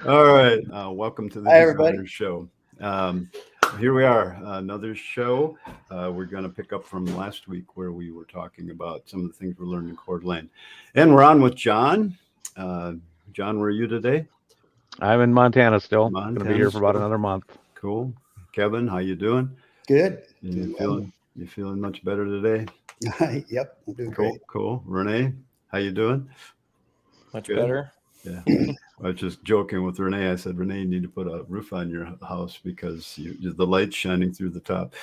All right. Welcome to the Hi, everybody. Designer Show. Um, Here we are, another show. We're going to pick up from last week where we were talking about some of the things we learned in Coeur d'Alene. And we're on with John. Uh, John, where are you today? I'm in Montana still. Going to be Montana here for about still. another month. Cool. Kevin, how you doing? Good. And Doing well. you feeling much better today? Yep, I'm doing Cool, great. cool. Renee, how you doing? Much Good. better. Yeah. I was just joking with Renee. I said, Renee, you need to put a roof on your house because the light's shining through the top.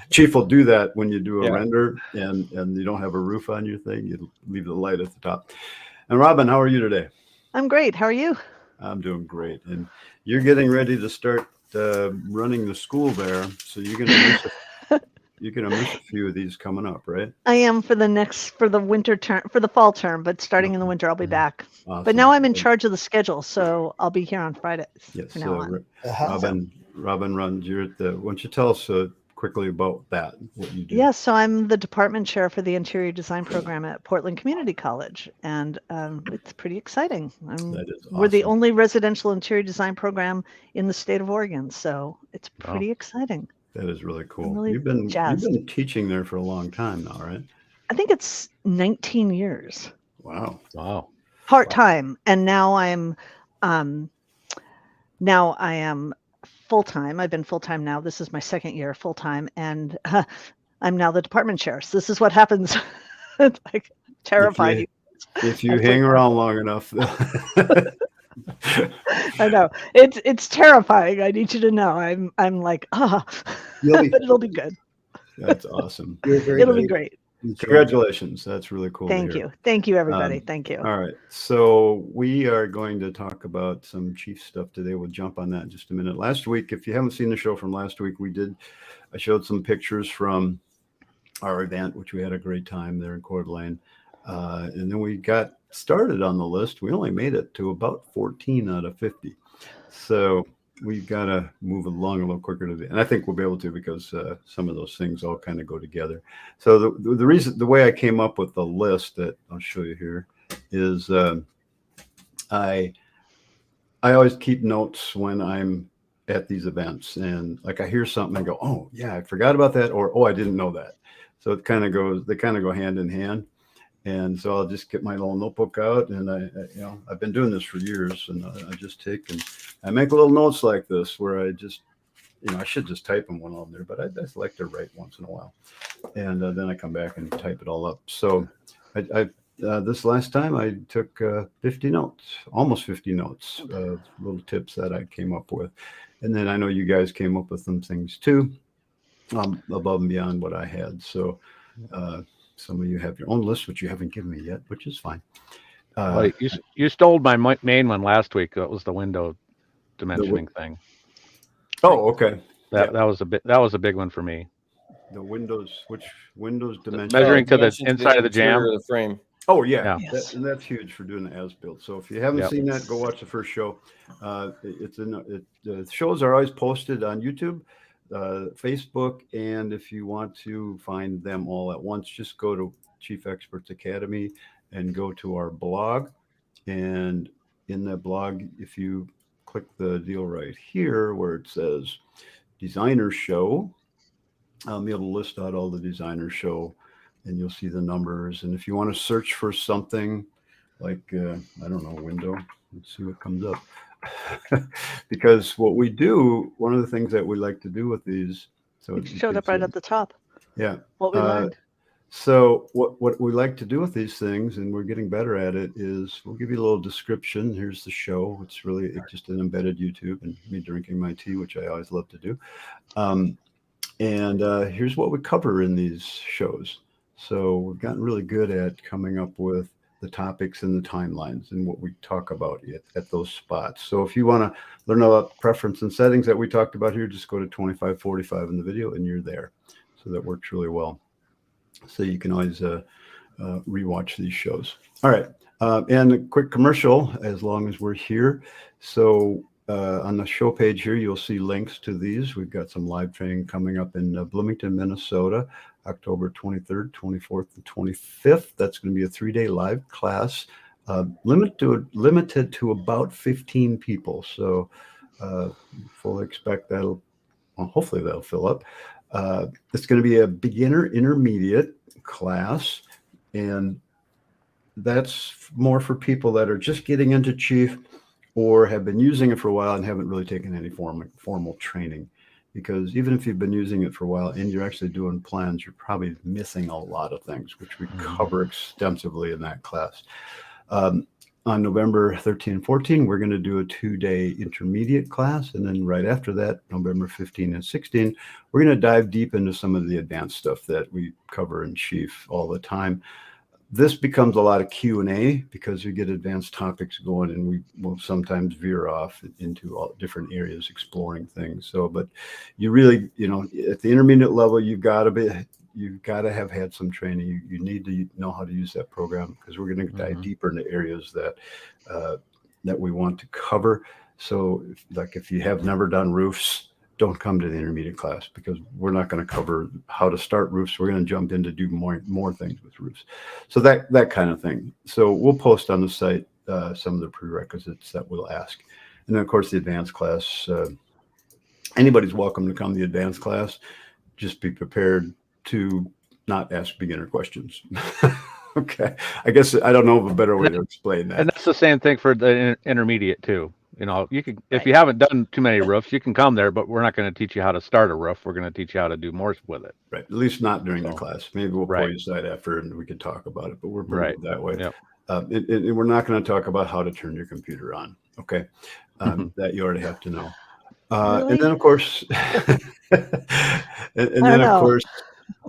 Chief will do that when you do a Yeah. render and you don't have a roof on your thing. You leave the light at the top. And Robin, how are you today? I'm great. How are you? I'm doing great. And you're getting ready to start running the school there. So you're gonna miss a few of these coming up, right? I am for the winter term, for the fall term, but starting in the winter, I'll be back. Awesome. But now I'm in charge of the schedule, so I'll be here on Fridays Yes, from now on. Robin runs. You're at the. Why don't you tell us quickly about that? What you do? Yes, so I'm the department chair for the interior design program at Portland Community College, and it's pretty exciting. That is We're the awesome. only residential interior design program in the state of Oregon, so it's pretty exciting. That is really cool. really You've been jazzed. teaching there for a long time now, right? I think it's 19 years. Wow. Wow. Part-time, and now I am full-time. I've been full-time now. This is my second year full-time, and I'm now the department chair. So this is what happens. It's like terrified. If you hang around long enough. I know it's terrifying. I need you to know. I'm like, but it'll be good. That's awesome. It'll be great. Congratulations. That's really cool. Thank you, everybody. Thank you. All right. So we are going to talk about some chief stuff today. We'll jump on that in just a minute. Last week, if you haven't seen the show from last week, I showed some pictures from our event, which we had a great time there in Coeur d'Alene. And then we got started on the list. We only made it to about 14 out of 50. So we've got to move along a little quicker today. And I think we'll be able to because some of those things all kind of go together. So the way I came up with the list that I'll show you here is I always keep notes when I'm at these events. And like I hear something and go, oh, yeah, I forgot about that. Or, oh, I didn't know that. So they kind of go hand in hand. And so I'll just get my little notebook out, and I've been doing this for years, and I just take and I make little notes like this where I just, I should just type them one on there, but I just like to write once in a while, and then I come back and type it all up. So this last time I took 50 notes, almost 50 notes, little tips that I came up with, and then I know you guys came up with some things too, above and beyond what I had. So. Some of you have your own list, which you haven't given me yet, which is fine. Well, you stole my main one last week. That was the window dimensioning thing. Oh, okay. That was a big one for me. The windows, which windows dimension? Measuring to the inside of the jam. Or the frame. Oh, yeah. Yes. And that's huge for doing the as-built. So if you haven't seen that, go watch the first show. The shows are always posted on YouTube, Facebook, and if you want to find them all at once, just go to Chief Experts Academy and go to our blog. And in that blog, if you click the deal right here where it says Designer Show, it'll list out all the Designer Show, and you'll see the numbers. And if you want to search for something like, I don't know, window, let's see what comes up. Because what we do, one of the things that we like to do with these, so it showed up right at the top. Yeah. What we learned. So what we like to do with these things, and we're getting better at it, is we'll give you a little description. Here's the show. It's really just an embedded YouTube and me drinking my tea, which I always love to do. And here's what we cover in these shows. So we've gotten really good at coming up with the topics and the timelines and what we talk about at those spots. So if you want to learn about preference and settings that we talked about here, just go to 2545 in the video and you're there. So that works really well. So you can always rewatch these shows. All right. And a quick commercial as long as we're here. So on the show page here, you'll see links to these. We've got some live training coming up in Bloomington, Minnesota, October 23rd, 24th, and 25th. That's going to be a 3-day live class limited to about 15 people. So fully expect that'll, well, hopefully that'll fill up. It's going to be a beginner intermediate class, and that's more for people that are just getting into Chief or have been using it for a while and haven't really taken any formal training. Because even if you've been using it for a while and you're actually doing plans, you're probably missing a lot of things, which we cover extensively in that class. On November 13 and 14, we're going to do a 2-day intermediate class. And then right after that, November 15 and 16, we're going to dive deep into some of the advanced stuff that we cover in Chief all the time. This becomes a lot of Q&A because we get advanced topics going, and we will sometimes veer off into all different areas exploring things. So, but you really, at the intermediate level, you've got to have had some training. You need to know how to use that program, because we're going to dive deeper into areas that we want to cover. So, if you have never done roofs, don't come to the intermediate class, because we're not going to cover how to start roofs. We're going to jump in to do more things with roofs. So that kind of thing. So we'll post on the site some of the prerequisites that we'll ask. And then, of course, the advanced class. Anybody's welcome to come to the advanced class. Just be prepared to not ask beginner questions. Okay. I guess I don't know of a better way to explain that. And that's the same thing for the intermediate too. You can, if you haven't done too many roofs, you can come there, but we're not going to teach you how to start a roof. We're going to teach you how to do more with it. Right. At least not during the class. Maybe we'll pull you aside after and we can talk about it, but we're pretty good that way. Yep. And we're not going to talk about how to turn your computer on. Okay. That you already have to know. Really? And then, of course, of course,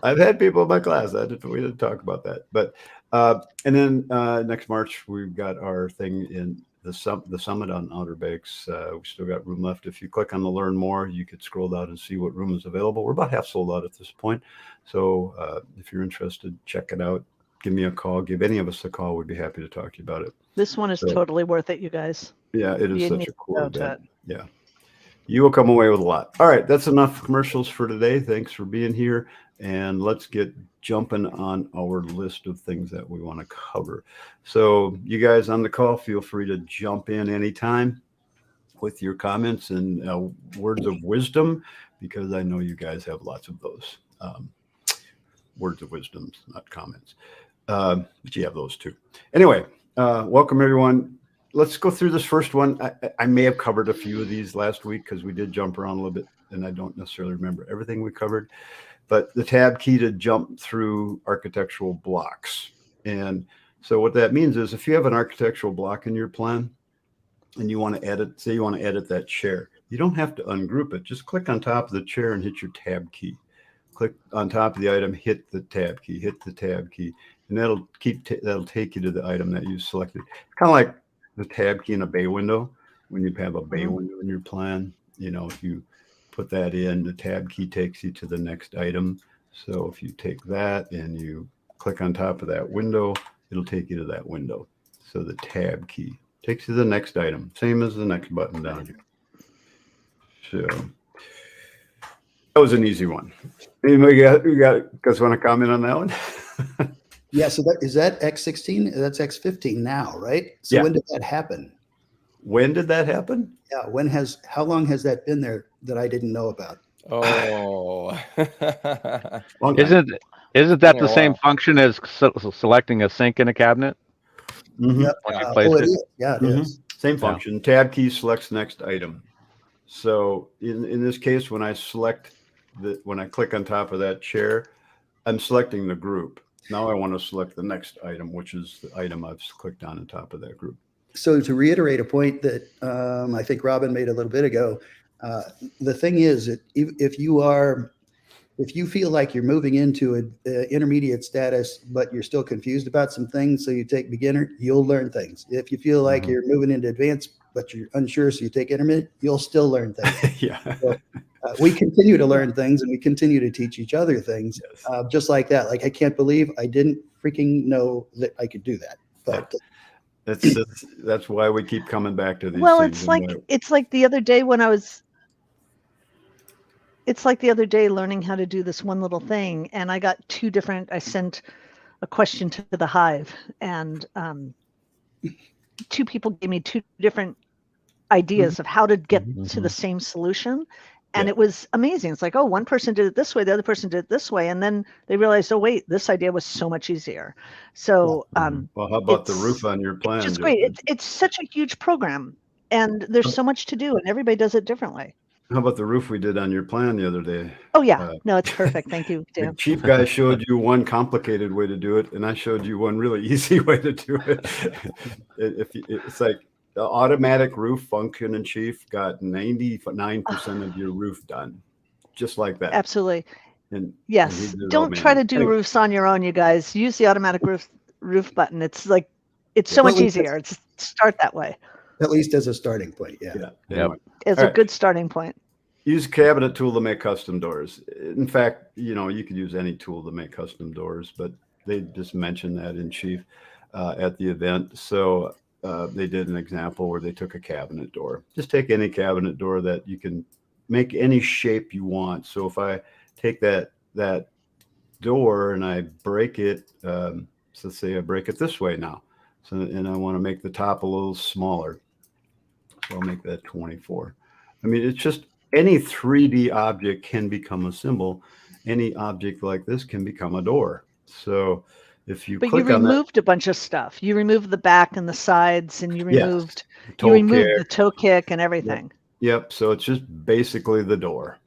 I've had people in my class. We didn't talk about that. But and then next March, we've got our thing in the summit on Outer Banks. We still got room left. If you click on the learn more, you could scroll down and see what room is available. We're about half sold out at this point. So if you're interested, check it out. Give me a call. Give any of us a call. We'd be happy to talk to you about it. This one is totally worth it, you guys. Yeah, it is such a cool event. event. Yeah. You will come away with a lot. All right, that's enough commercials for today. Thanks for being here. And let's get jumping on our list of things that we want to cover. So you guys on the call, feel free to jump in anytime with your comments and words of wisdom, because I know you guys have lots of those. Words of wisdom, not comments. But you have those too. Anyway, welcome everyone. Let's go through this first one. I may have covered a few of these last week because we did jump around a little bit, and I don't necessarily remember everything we covered. But the tab key to jump through architectural blocks. And so what that means is, if you have an architectural block in your plan and you want to edit, say you want to edit that chair, you don't have to ungroup it. Just click on top of the chair and hit your tab key. Click on top of the item, hit the tab key, and that'll take you to the item that you selected. It's kind of like the tab key in a bay window. When you have a bay window in your plan, if you put that in, the tab key takes you to the next item. So if you take that and you click on top of that window, it'll take you to that window. So the tab key takes you to the next item, same as the next button down here. So that was an easy one. Anybody guys want to comment on that one? Yeah, so is that X16? That's X15 now, right? So Yeah. When did that happen? When did that happen? Yeah, how long has that been there that I didn't know about? Oh, Long time. Isn't that Been the a same while. function as selecting a sink in a cabinet? Mhm. Yep. When you place it it? is. Yeah, it Mhm. is. Same function. Tab key selects next item. So in this case, when I click on top of that chair, I'm selecting the group. Now I want to select the next item, which is the item I've clicked on top of that group. So to reiterate a point that I think Robin made a little bit ago, the thing is that if you feel like you're moving into an intermediate status, but you're still confused about some things, so you take beginner, you'll learn things. If you feel like you're moving into advanced, but you're unsure, so you take intermediate, you'll still learn things. Yeah. So, we continue to learn things, and we continue to teach each other things, Yes. just like that. Like, I can't believe I didn't freaking know that I could do that. But That's why we keep coming back to these Well, things. it's like the other day when it's like the other day learning how to do this one little thing, and I sent a question to the Hive, and two people gave me two different ideas of how to get to the Mhm. same solution. And Yeah. it was amazing. It's like, oh, one person did it this way, the other person did it this way. And then they realized, oh, wait, this idea was so much easier. So Well, how about the it's roof on your plan? just great. It's such a huge program. And there's so much to do, and everybody does it differently. How about the roof we did on your plan the other day? Oh, yeah. No, it's perfect. Thank you, The Dan. chief guy showed you one complicated way to do it, and I showed you one really easy way to do it. It's like the automatic roof function in chief got 99% of your roof done, just like that. Absolutely. And Yes. he did it all Don't try to manually. do Anyway, roofs on your own, you guys. Use the automatic roof button. It's like, it's so Well, much easier. It's start that way. At least as a starting point. Yeah. Yeah. Yep. Anyway, It's All a right. good starting point. use cabinet tool to make custom doors. In fact, you could use any tool to make custom doors, but they just mentioned that in chief at the event. So they did an example where they took a cabinet door. Just take any cabinet door that you can make any shape you want. So if I take that door and I break it, so let's say I break it this way now. So, and I want to make the top a little smaller. So I'll make that 24. I mean, it's just any 3D object can become a symbol. Any object like this can become a door. So if you But you click on that, removed a bunch of stuff. You removed the back and the sides, and you Yes. removed toe the kick, toe kick and everything. yep. So it's just basically the door.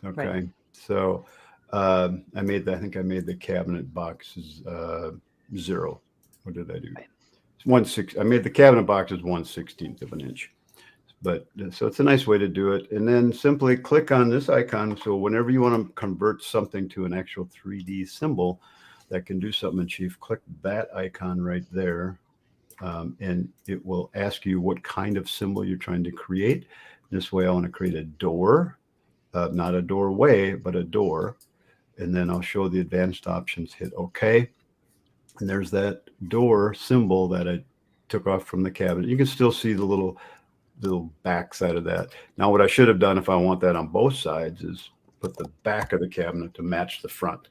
Okay. Right. So I think I made the cabinet boxes 0. What did I do? Right. It's 1/6. I made the cabinet boxes 1/16 of an inch. But so it's a nice way to do it. And then simply click on this icon. So whenever you want to convert something to an actual 3D symbol that can do something in Chief, click that icon right there. And it will ask you what kind of symbol you're trying to create. This way, I want to create a door, not a doorway, but a door. And then I'll show the advanced options, hit OK. And there's that door symbol that I took off from the cabinet. You can still see the little back side of that. Now, what I should have done if I want that on both sides is put the back of the cabinet to match the front.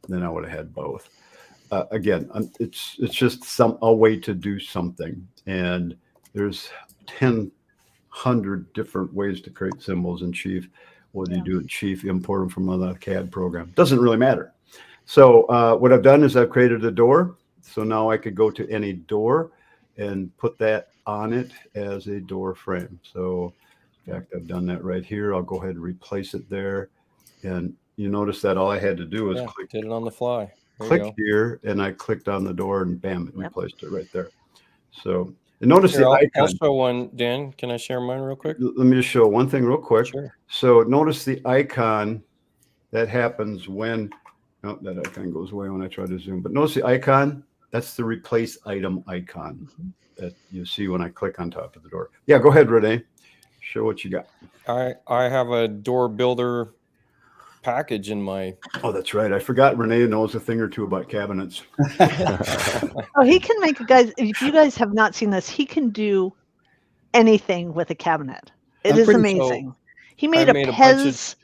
Then I would have had both. Again, it's just a way to do something. And there's 100 different ways to create symbols in Chief. Whether you do it in Chief, import them from another CAD program, doesn't really matter. So what I've done is I've created a door. So now I could go to any door and put that on it as a door frame. So in fact, I've done that right here. I'll go ahead and replace it there. And you notice that all I had to do was did it on the fly. click here, and I clicked on the door, and bam, it replaced it right there. So, and notice the icon. I'll show one, Dan. Can I share mine real quick? Let me just show one thing real quick. Sure. So notice the icon that happens when, no, that icon goes away when I try to zoom, but notice the icon, that's the replace item icon that you see when I click on top of the door. Yeah, go ahead, Renee. Show what you got. I have a door builder package in my. Oh, that's right. I forgot Renee knows a thing or two about cabinets. Oh, he can make, guys, if you guys have not seen this, he can do anything with a cabinet. It I'm is pretty amazing. He made a made a bunch of- Pez.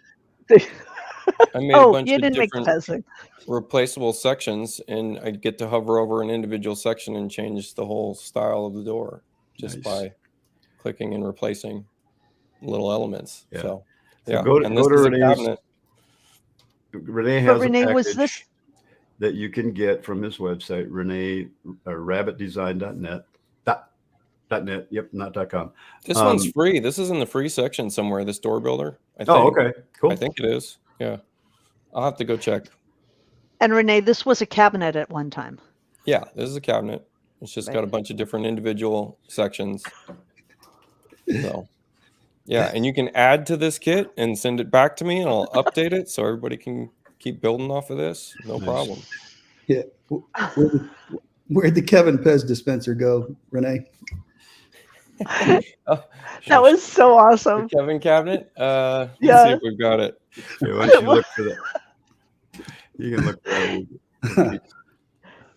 I made Oh, a bunch you of didn't make the different Pez thing. replaceable sections, and I get to hover over an individual section and change the whole style of the door just Nice. by clicking and replacing little elements. Yeah. So So yeah, go to and this is a Renee's. cabinet. Renee But has Renee, a was package this- that you can get from his website, Renee, rabbitdesign.net. .net, yep, not .com. This one's free. This is in the free section somewhere. This door builder. I think. Oh, okay, cool. I think it is. Yeah, I'll have to go check. And Renee, this was a cabinet at one time. Yeah, this is a cabinet. It's just got a Right. bunch of different individual sections. So, yeah, and you can add to this kit and send it back to me, and I'll update it so everybody can keep building off of this. No Nice. problem. Yeah. Where'd the Kevin Pez dispenser go, Renee? Oh, That was so awesome. the Kevin cabinet. Let's see Yeah. if we've got it. Okay, why don't you look for that? You can look for that.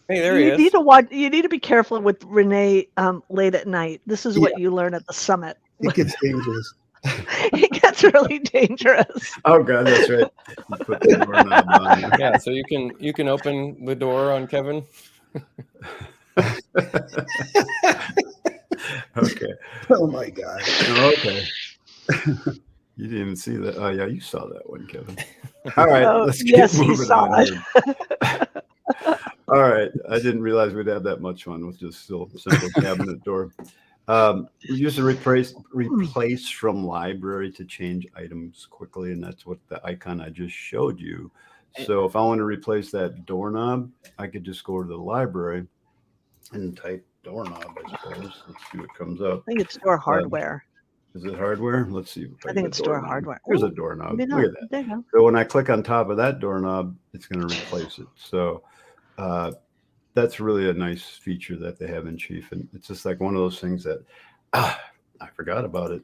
Hey, there he You is. need to watch. You need to be careful with Renee late at night. This is what you learn at the summit. It gets dangerous. It gets really dangerous. Oh God, that's right. You put the doorknob on there. Yeah, so you can open the door on Kevin. Okay. Oh my God. Okay. You didn't even see that. Oh, yeah, you saw that one, Kevin. All right, Oh, let's keep yes, he moving saw on it. here. All right, I didn't realize we'd have that much fun with just still simple cabinet door. We use the replace from library to change items quickly, and that's what the icon I just showed you. So if I want to replace that doorknob, I could just go to the library and type doorknob, I suppose. Let's see what comes up. I think it's door hardware. Is it hardware? Let's see. If I get think a it's door doorknob. hardware. Here's a Ooh, doorknob. maybe Look not. at that. There you go. So when I click on top of that doorknob, it's going to replace it. So that's really a nice feature that they have in Chief. And it's just like one of those things that I forgot about it.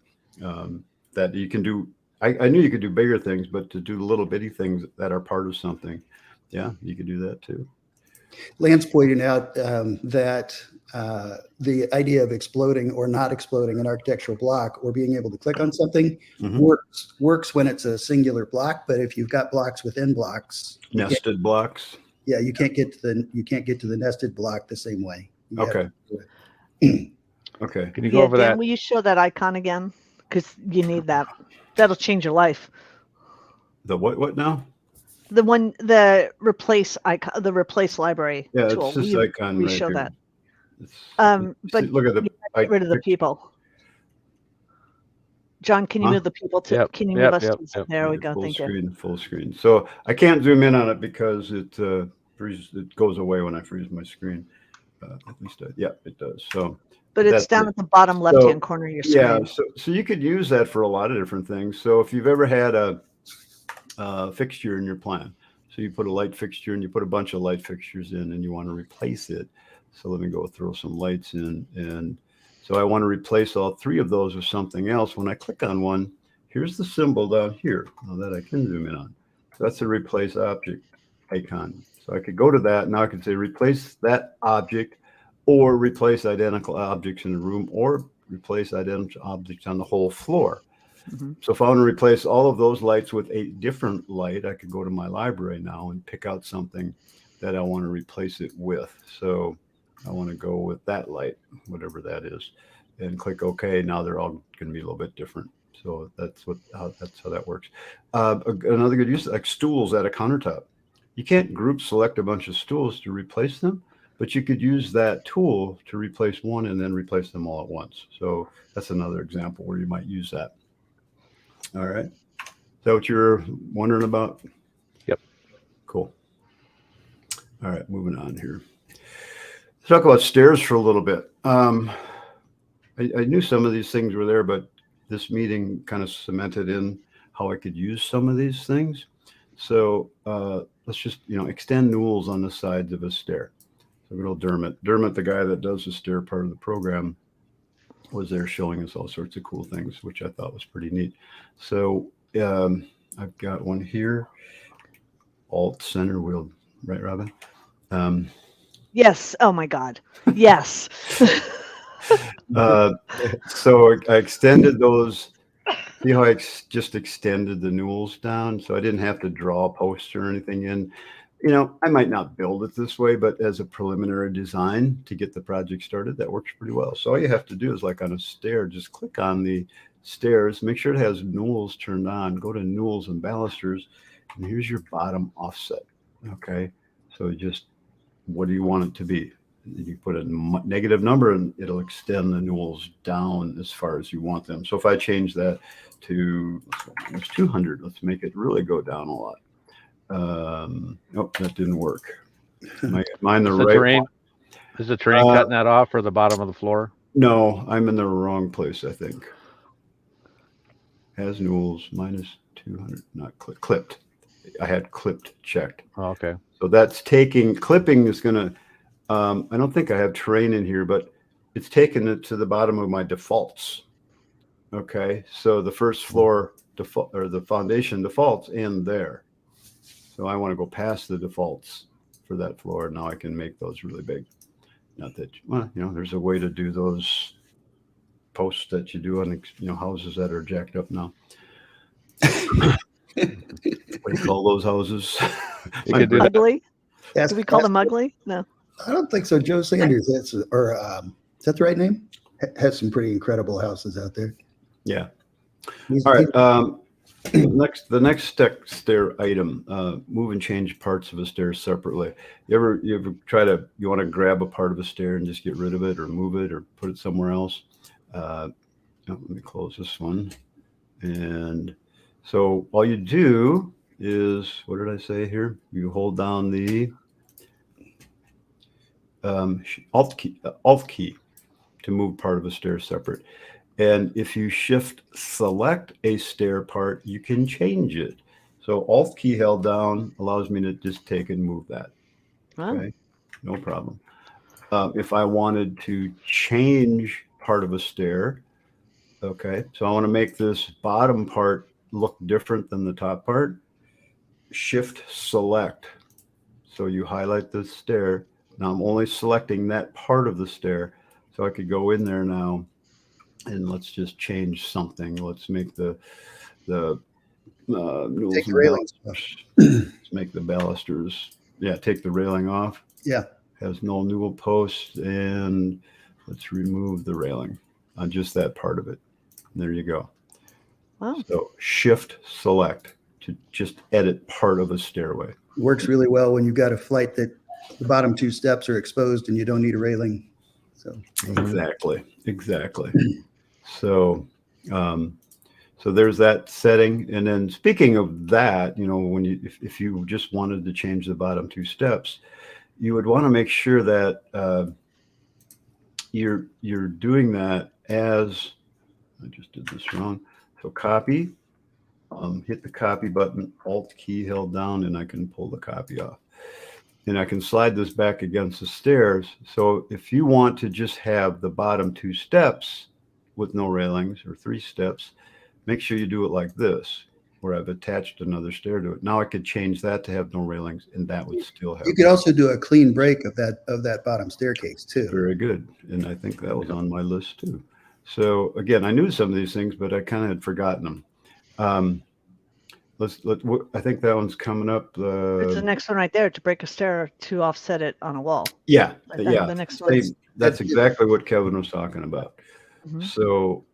That you can do. I knew you could do bigger things, but to do little bitty things that are part of something, yeah, you could do that too. Lance pointed out that the idea of exploding or not exploding an architectural block or being able to click on something works when it's a singular block. But if you've got blocks within blocks, Nested blocks. yeah, you can't get to the nested block the same way. You have Okay. to- Okay. Can you go Yeah, over Dan, that? will you show that icon again? Because you need that. That'll change your life. The what now? The replace icon, the replace library Yeah, tool. it's this Will you icon right show here. that? It's, But look at the. get rid of the people. John, can you Huh? move the people to? Yep, Can you yep, move us? yep, to yep. There we go. Full Thank you. screen, full screen. So I can't zoom in on it because it it goes away when I freeze my screen. At least, yeah, it does. So, But it's that's down it. at the bottom So, left-hand corner of your yeah, screen. so you could use that for a lot of different things. So if you've ever had a fixture in your plan, so you put a light fixture and you put a bunch of light fixtures in, and you want to replace it. So let me go throw some lights in, and so I want to replace all three of those with something else. When I click on one, here's the symbol down here. Now that I can zoom in on, so that's a replace object icon. So I could go to that. Now I can say replace that object, or replace identical objects in the room, or replace identical objects on the whole floor. So if I want to replace all of those lights with a different light, I could go to my library now and pick out something that I want to replace it with. So I want to go with that light, whatever that is, and click OK. Now they're all going to be a little bit different. So that's how that works. Another good use, like stools at a countertop. You can't group select a bunch of stools to replace them, but you could use that tool to replace one and then replace them all at once. So that's another example where you might use that. All right. Is that what you're wondering about? Yep. Cool. All right, moving on here. Let's talk about stairs for a little bit. I knew some of these things were there, but this meeting kind of cemented in how I could use some of these things. So let's just, extend newels on the sides of a stair. So good old Dermot. Dermot, the guy that does the stair part of the program, was there showing us all sorts of cool things, which I thought was pretty neat. So I've got one here. Alt center wheel, right, Robin? Yes. Oh my God. Yes. So I extended those. See how I just extended the newels down, so I didn't have to draw a post or anything in. I might not build it this way, but as a preliminary design to get the project started, that works pretty well. So all you have to do is, like on a stair, just click on the stairs, make sure it has newels turned on, go to newels and balusters, and here's your bottom offset. Okay, so just what do you want it to be? You put a negative number and it'll extend the newels down as far as you want them. So if I change that to 200, let's make it really go down a lot. Nope, that didn't work. Mine the right terrain, one? Is the terrain cutting that off or the bottom of the floor? No, I'm in the wrong place, I think. Has newels minus 200, not clipped. I had clipped checked. Oh, okay. So that's clipping is going to, I don't think I have terrain in here, but it's taken it to the bottom of my defaults. Okay, so the first floor default, or the foundation defaults in there. So I want to go past the defaults for that floor. Now I can make those really big. Not that, well, there's a way to do those posts that you do on, houses that are jacked up now. What do you call those houses? You could do that. Ugly? Ask- Do we call ask- them ugly? No. I don't think so. Joe Sanders, is that the right name? Has some pretty incredible houses out there. Yeah. He's- All right. he's- The next stair item, move and change parts of a stair separately. You ever you want to grab a part of a stair and just get rid of it or move it or put it somewhere else? Let me close this one. And so all you do is, what did I say here? You hold down the Alt key to move part of a stair separate. And if you shift select a stair part, you can change it. So Alt key held down allows me to just take and move that. Wow. Okay, no problem. If I wanted to change part of a stair, okay, so I want to make this bottom part look different than the top part, shift select. So you highlight the stair. Now I'm only selecting that part of the stair. So I could go in there now and let's just change something. Let's make the mules Take the and railings off. balusters. Let's make the balusters. Yeah, take the railing off. Yeah. Has no newel post, and let's remove the railing on just that part of it. And there you go. Wow. So shift select to just edit part of a stairway. Works really well when you've got a flight that the bottom 2 steps are exposed and you don't need a railing. So Exactly. So, so there's that setting. And then speaking of that, when if you just wanted to change the bottom 2 steps, you would want to make sure that you're doing that as, I just did this wrong. So copy, hit the copy button, Alt key held down, and I can pull the copy off. And I can slide this back against the stairs. So if you want to just have the bottom 2 steps with no railings, or 3 steps, make sure you do it like this, where I've attached another stair to it. Now I could change that to have no railings, and that would still have. you could also do a clean break of that bottom staircase too. Very good. And I think that was on my list too. So again, I knew some of these things, but I kind of had forgotten them. I think that one's coming up. It's the next one right there, to break a stair to offset it on a wall. Yeah, Like yeah. The next one. That's exactly what Kevin was talking about. Mhm.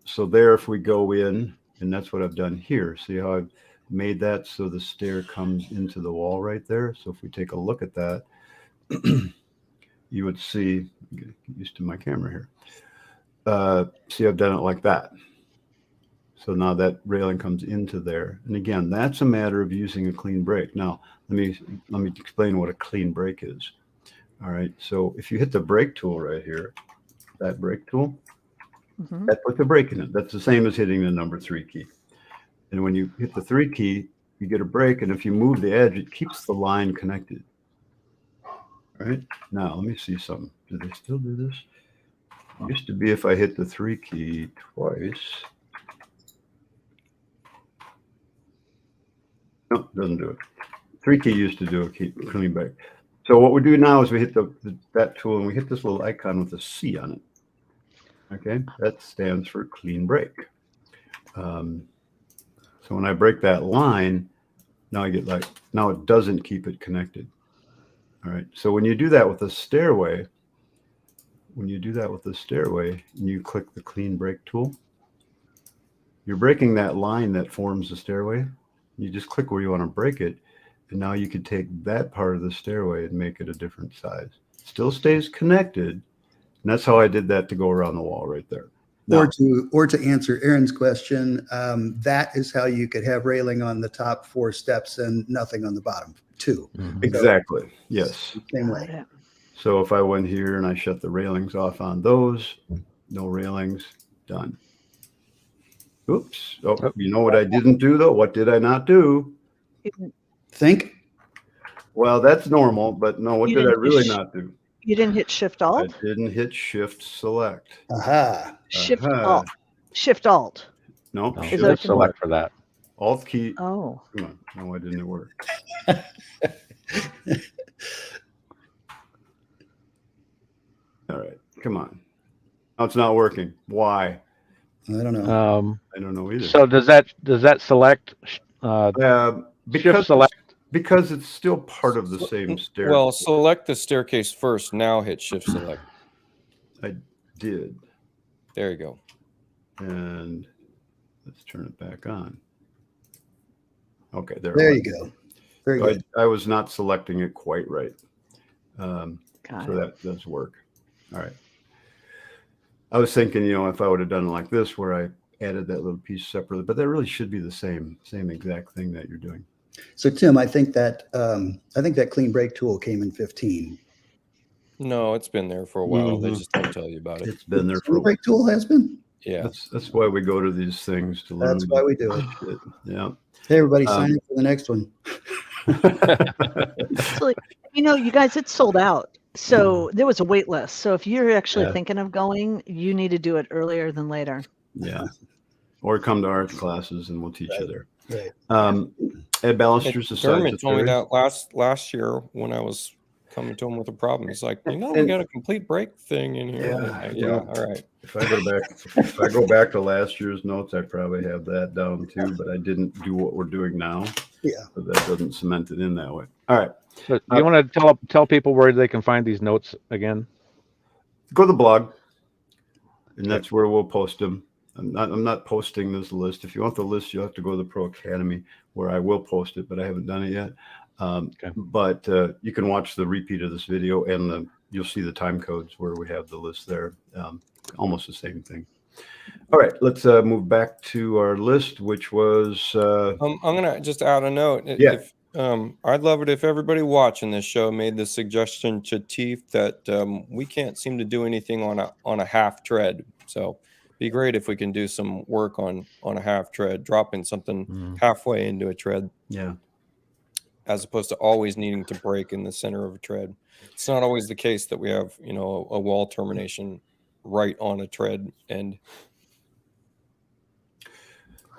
So there, if we go in, and that's what I've done here. See how I've made that so the stair comes into the wall right there. So if we take a look at that, you would see, get used to my camera here. See, I've done it like that. So now that railing comes into there. And again, that's a matter of using a clean break. Now, let me explain what a clean break is. All right. So if you hit the brake tool right here, that brake tool, Mhm. that puts a brake in it. That's the same as hitting the number 3 key. And when you hit the 3 key, you get a brake. And if you move the edge, it keeps the line connected. All right. Now, let me see something. Do they still do this? It used to be if I hit the 3 key twice. No, it doesn't do it. 3 key used to do a clean break. So what we do now is we hit that tool and we hit this little icon with a C on it. Okay, that stands for clean break. So when I break that line, now now it doesn't keep it connected. All right. So when you do that with a stairway, and you click the clean break tool, you're breaking that line that forms the stairway. You just click where you want to break it. And now you could take that part of the stairway and make it a different size. Still stays connected. And that's how I did that to go around the wall right there. Now, Or to answer Aaron's question, that is how you could have railing on the top 4 steps and nothing on the bottom 2. exactly. Yes. Same Got way. it. So if I went here and I shut the railings off on those, no railings, done. Oops. Oh, you know what I didn't do though? What did I not do? Think. Well, that's normal, but no, what You did I didn't really sh- not do? You didn't hit Shift I Alt? didn't hit Shift Select. Aha. Shift Aha. Alt. Shift Alt. No, No, Is Shift that- select for that. Alt key. Oh. Come on. No, why didn't it work? All right. Come on. No, it's not working. Why? I don't know. I don't know either. So does that select Because shift select Because it's still part of the same stair. Well, select the staircase first, now hit shift select. I did. There you go. And let's turn it back on. Okay, there There it you was. go. Very So good. I was not selecting it quite right. Got So it. that does work. All right. I was thinking, if I would have done it like this, where I added that little piece separately, but that really should be the same exact thing that you're doing. So Tim, I think that clean break tool came in 15. No, it's been there for a while. They Mhm. just don't tell you about it. It's been there for a Clean while. break tool has been. Yeah. That's why we go to these things to learn. That's why we do it. Shit. Yeah. Hey, everybody, sign up for the next one. So, you guys, it's sold out. So there was a wait list. So if you're actually Yeah. thinking of going, you need to do it earlier than later. Yeah. Or come to art classes and we'll teach you there. Right. Ed Ballister's Dermot told me that last year when I was coming to him with a problem. He's like, we got a complete break thing in here. Yeah. All right. If I go back to last year's notes, I probably have that down too, but I didn't do what we're doing now. Yeah. So that doesn't cement it in that way. All right. So do you want to tell people where they can find these notes again? Go to the blog, and that's where we'll post them. I'm not posting this list. If you want the list, you'll have to go to the Pro Academy, where I will post it, but I haven't done it yet. But you can watch the repeat of this video, and you'll see the time codes where we have the list there. Almost the same thing. All right, let's move back to our list, which was. I'm gonna just add a note. Yeah. If, I'd love it if everybody watching this show made the suggestion to Teef that we can't seem to do anything on a half tread. So it'd be great if we can do some work on a half tread, dropping something halfway into a tread. Yeah. As opposed to always needing to break in the center of a tread. It's not always the case that we have, a wall termination right on a tread end.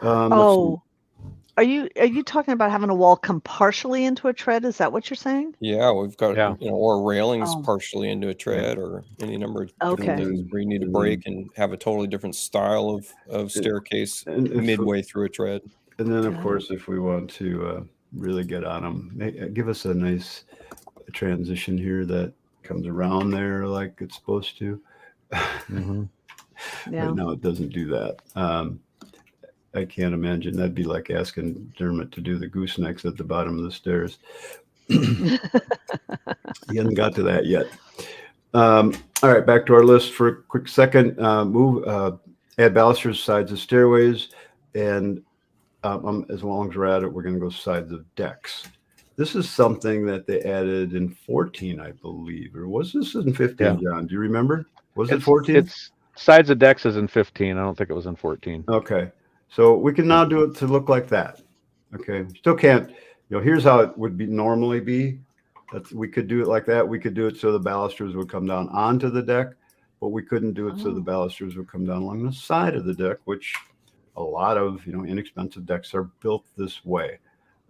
Are you talking about having a wall come partially into a tread? Is that what you're saying? Yeah, we've got or railings Oh. partially into a tread, or any number of Okay. different things where you need to break and have a totally different style of staircase midway through a tread. And then, of course, if we want to really get on them, give us a nice transition here that comes around there like it's supposed to. Yeah. Right now, it doesn't do that. I can't imagine. That'd be like asking Dermot to do the goosenecks at the bottom of the stairs. He hasn't got to that yet. All right, back to our list for a quick second. Add balusters, sides of stairways, and as long as we're at it, we're going to go sides of decks. This is something that they added in 14, I believe, or was this in 15, Yeah. John? Do you remember? Was it 14? It's sides of decks is in 15. I don't think it was in 14. Okay. So we can now do it to look like that. Okay. Still can't, here's how it would normally be. We could do it like that. We could do it so the balusters would come down onto the deck, but we couldn't do it so the balusters would come down along the side of the deck, which a lot of, inexpensive decks are built this way,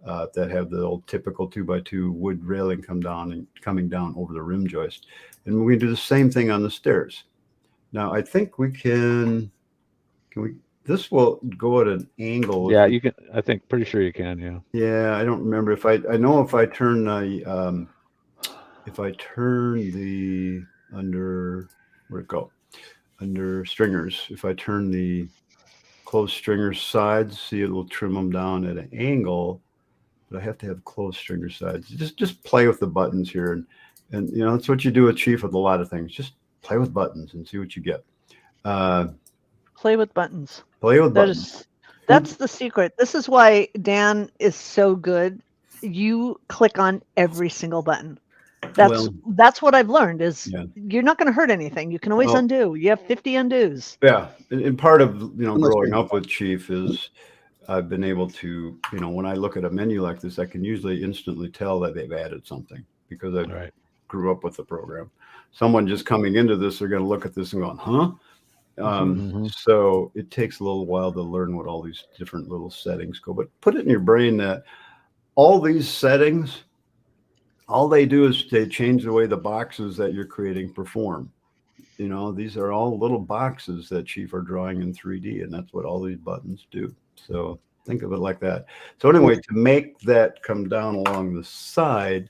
that have the old typical 2x2 wood railing coming down over the rim joist. And we can do the same thing on the stairs. Now, I think we can this will go at an angle. Yeah, you can. I think pretty sure you can. Yeah. Yeah, I don't remember I know if I turn the where'd it go? Under stringers, if I turn the closed stringer sides, see, it'll trim them down at an angle, but I have to have closed stringer sides. Just play with the buttons here, and that's what you do with Chief with a lot of things. Just play with buttons and see what you get. Play with buttons. Play with buttons. That's the secret. This is why Dan is so good. You click on every single button. That's what I've learned is you're not going to hurt anything. You can always undo. You have 50 undos. Yeah. And part of, growing up with Chief is I've been able to, when I look at a menu like this, I can usually instantly tell that they've added something because I grew up with the program. Someone just coming into this, they're going to look at this and go, huh? So it takes a little while to learn what all these different little settings go, but put it in your brain that all these settings, all they do is they change the way the boxes that you're creating perform. These are all little boxes that Chief are drawing in 3D, and that's what all these buttons do. So Think of it like that. So anyway, to make that come down along the side,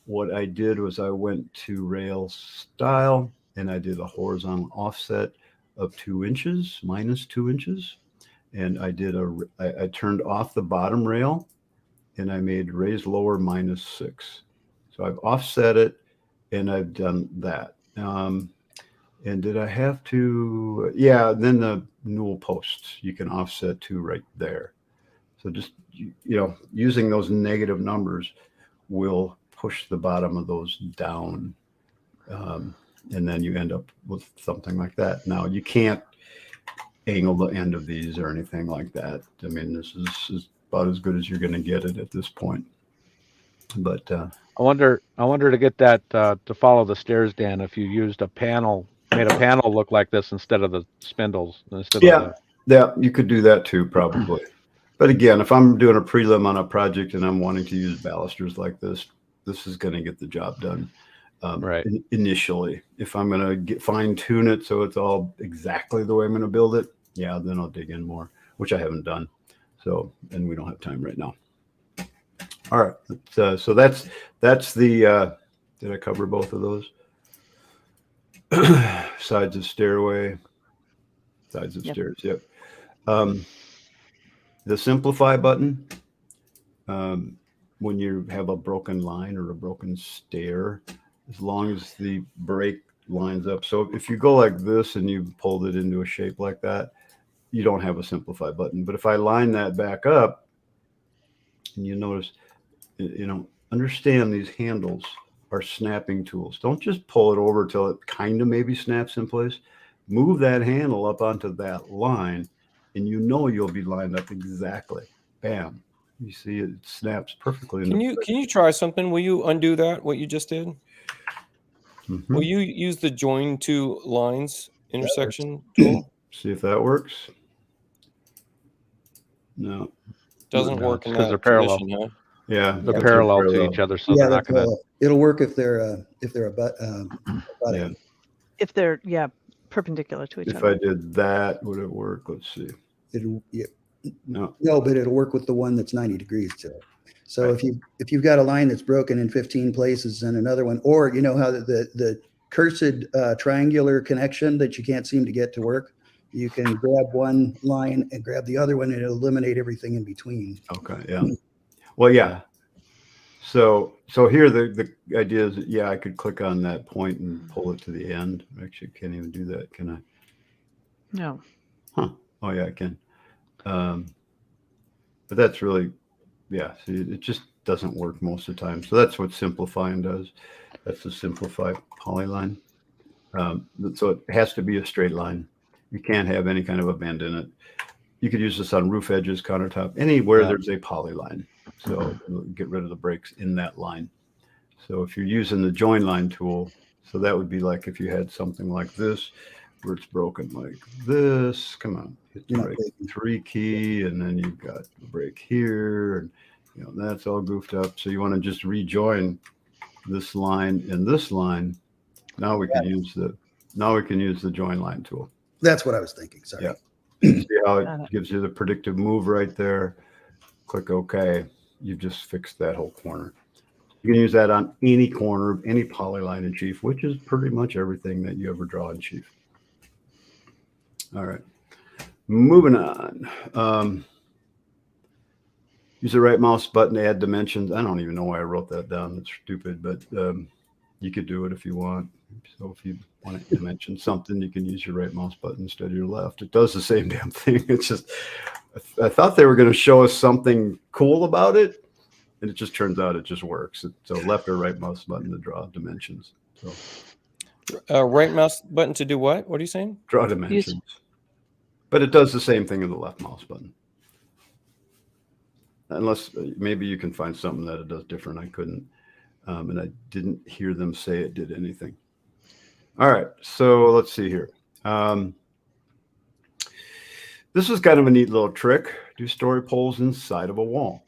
what I did was I went to rail style and I did a horizontal offset of 2 inches, minus 2 inches. And I turned off the bottom rail and I made raise lower minus 6. So I've offset it and I've done that. And did I have to? Yeah, then the newel posts you can offset to right there. So just, using those negative numbers will push the bottom of those down. And then you end up with something like that. Now, you can't angle the end of these or anything like that. I mean, this is about as good as you're going to get it at this point. But I wonder to get that to follow the stairs, Dan, if you used made a panel look like this instead of the spindles. Yeah, you could do that too, probably. But again, if I'm doing a prelim on a project and I'm wanting to use balusters like this is going to get the job done. Right. Initially, if I'm going to fine tune it so it's all exactly the way I'm going to build it, yeah, then I'll dig in more, which I haven't done. So, and we don't have time right now. All right. So that's the, did I cover both of those? Sides of stairway, sides of stairs. Yep. The simplify button, when you have a broken line or a broken stair, as long as the break lines up. So if you go like this and you pulled it into a shape like that, you don't have a simplify button. But if I line that back up, and you notice, understand these handles are snapping tools. Don't just pull it over till it kind of maybe snaps in place. Move that handle up onto that line, and you'll be lined up exactly. Bam. You see it snaps perfectly. Can you try something? Will you undo that, what you just did? Mm-hmm. Will you use the join two lines intersection tool? See if that works. No. Doesn't work in because that they're parallel. condition, huh? Yeah. They're parallel to each other, so they're not going to. It'll work if they're a Yeah. If they're perpendicular to each If other. I did that, would it work? Let's see. No, but it'll work with the one that's 90 degrees to it. So right. if you've got a line that's broken in 15 places and another one, or you know how the cursed triangular connection that you can't seem to get to work, you can grab one line and grab the other one and it'll eliminate everything in between. Okay. Yeah. Well, yeah. So here the idea is that, I could click on that point and pull it to the end. Actually, can't even do that, can I? No. Huh. Oh yeah, I can. But that's really, see, it just doesn't work most of the time. So that's what simplifying does. That's the simplify polyline. So it has to be a straight line. You can't have any kind of a bend in it. You could use this on roof edges, countertop, anywhere there's a polyline. So get rid of the breaks in that line. So if you're using the join line tool, so that would be like if you had something like this, where it's broken like this. Come on, hit the break 3 key, and then you've got the break here, and that's all goofed up. So you want to just rejoin this line and this line. Now we can use the join line tool. That's what I was thinking. Sorry. Yeah. See how it gives you the predictive move right there. Click OK. You've just fixed that whole corner. You can use that on any corner of any polyline in Chief, which is pretty much everything that you ever draw in Chief. All right, moving on. Use the right mouse button to add dimensions. I don't even know why I wrote that down. That's stupid, but you could do it if you want. So if you want to dimension something, you can use your right mouse button instead of your left. It does the same damn thing. It's just, I thought they were going to show us something cool about it, and it just turns out it just works. So left or right mouse button to draw dimensions. So right mouse button to do what? What are you saying? Draw dimensions. But it does the same thing in the left mouse button. Unless maybe you can find something that it does different. I couldn't. And I didn't hear them say it did anything. All right. So let's see here. This is kind of a neat little trick. Do story poles inside of a wall.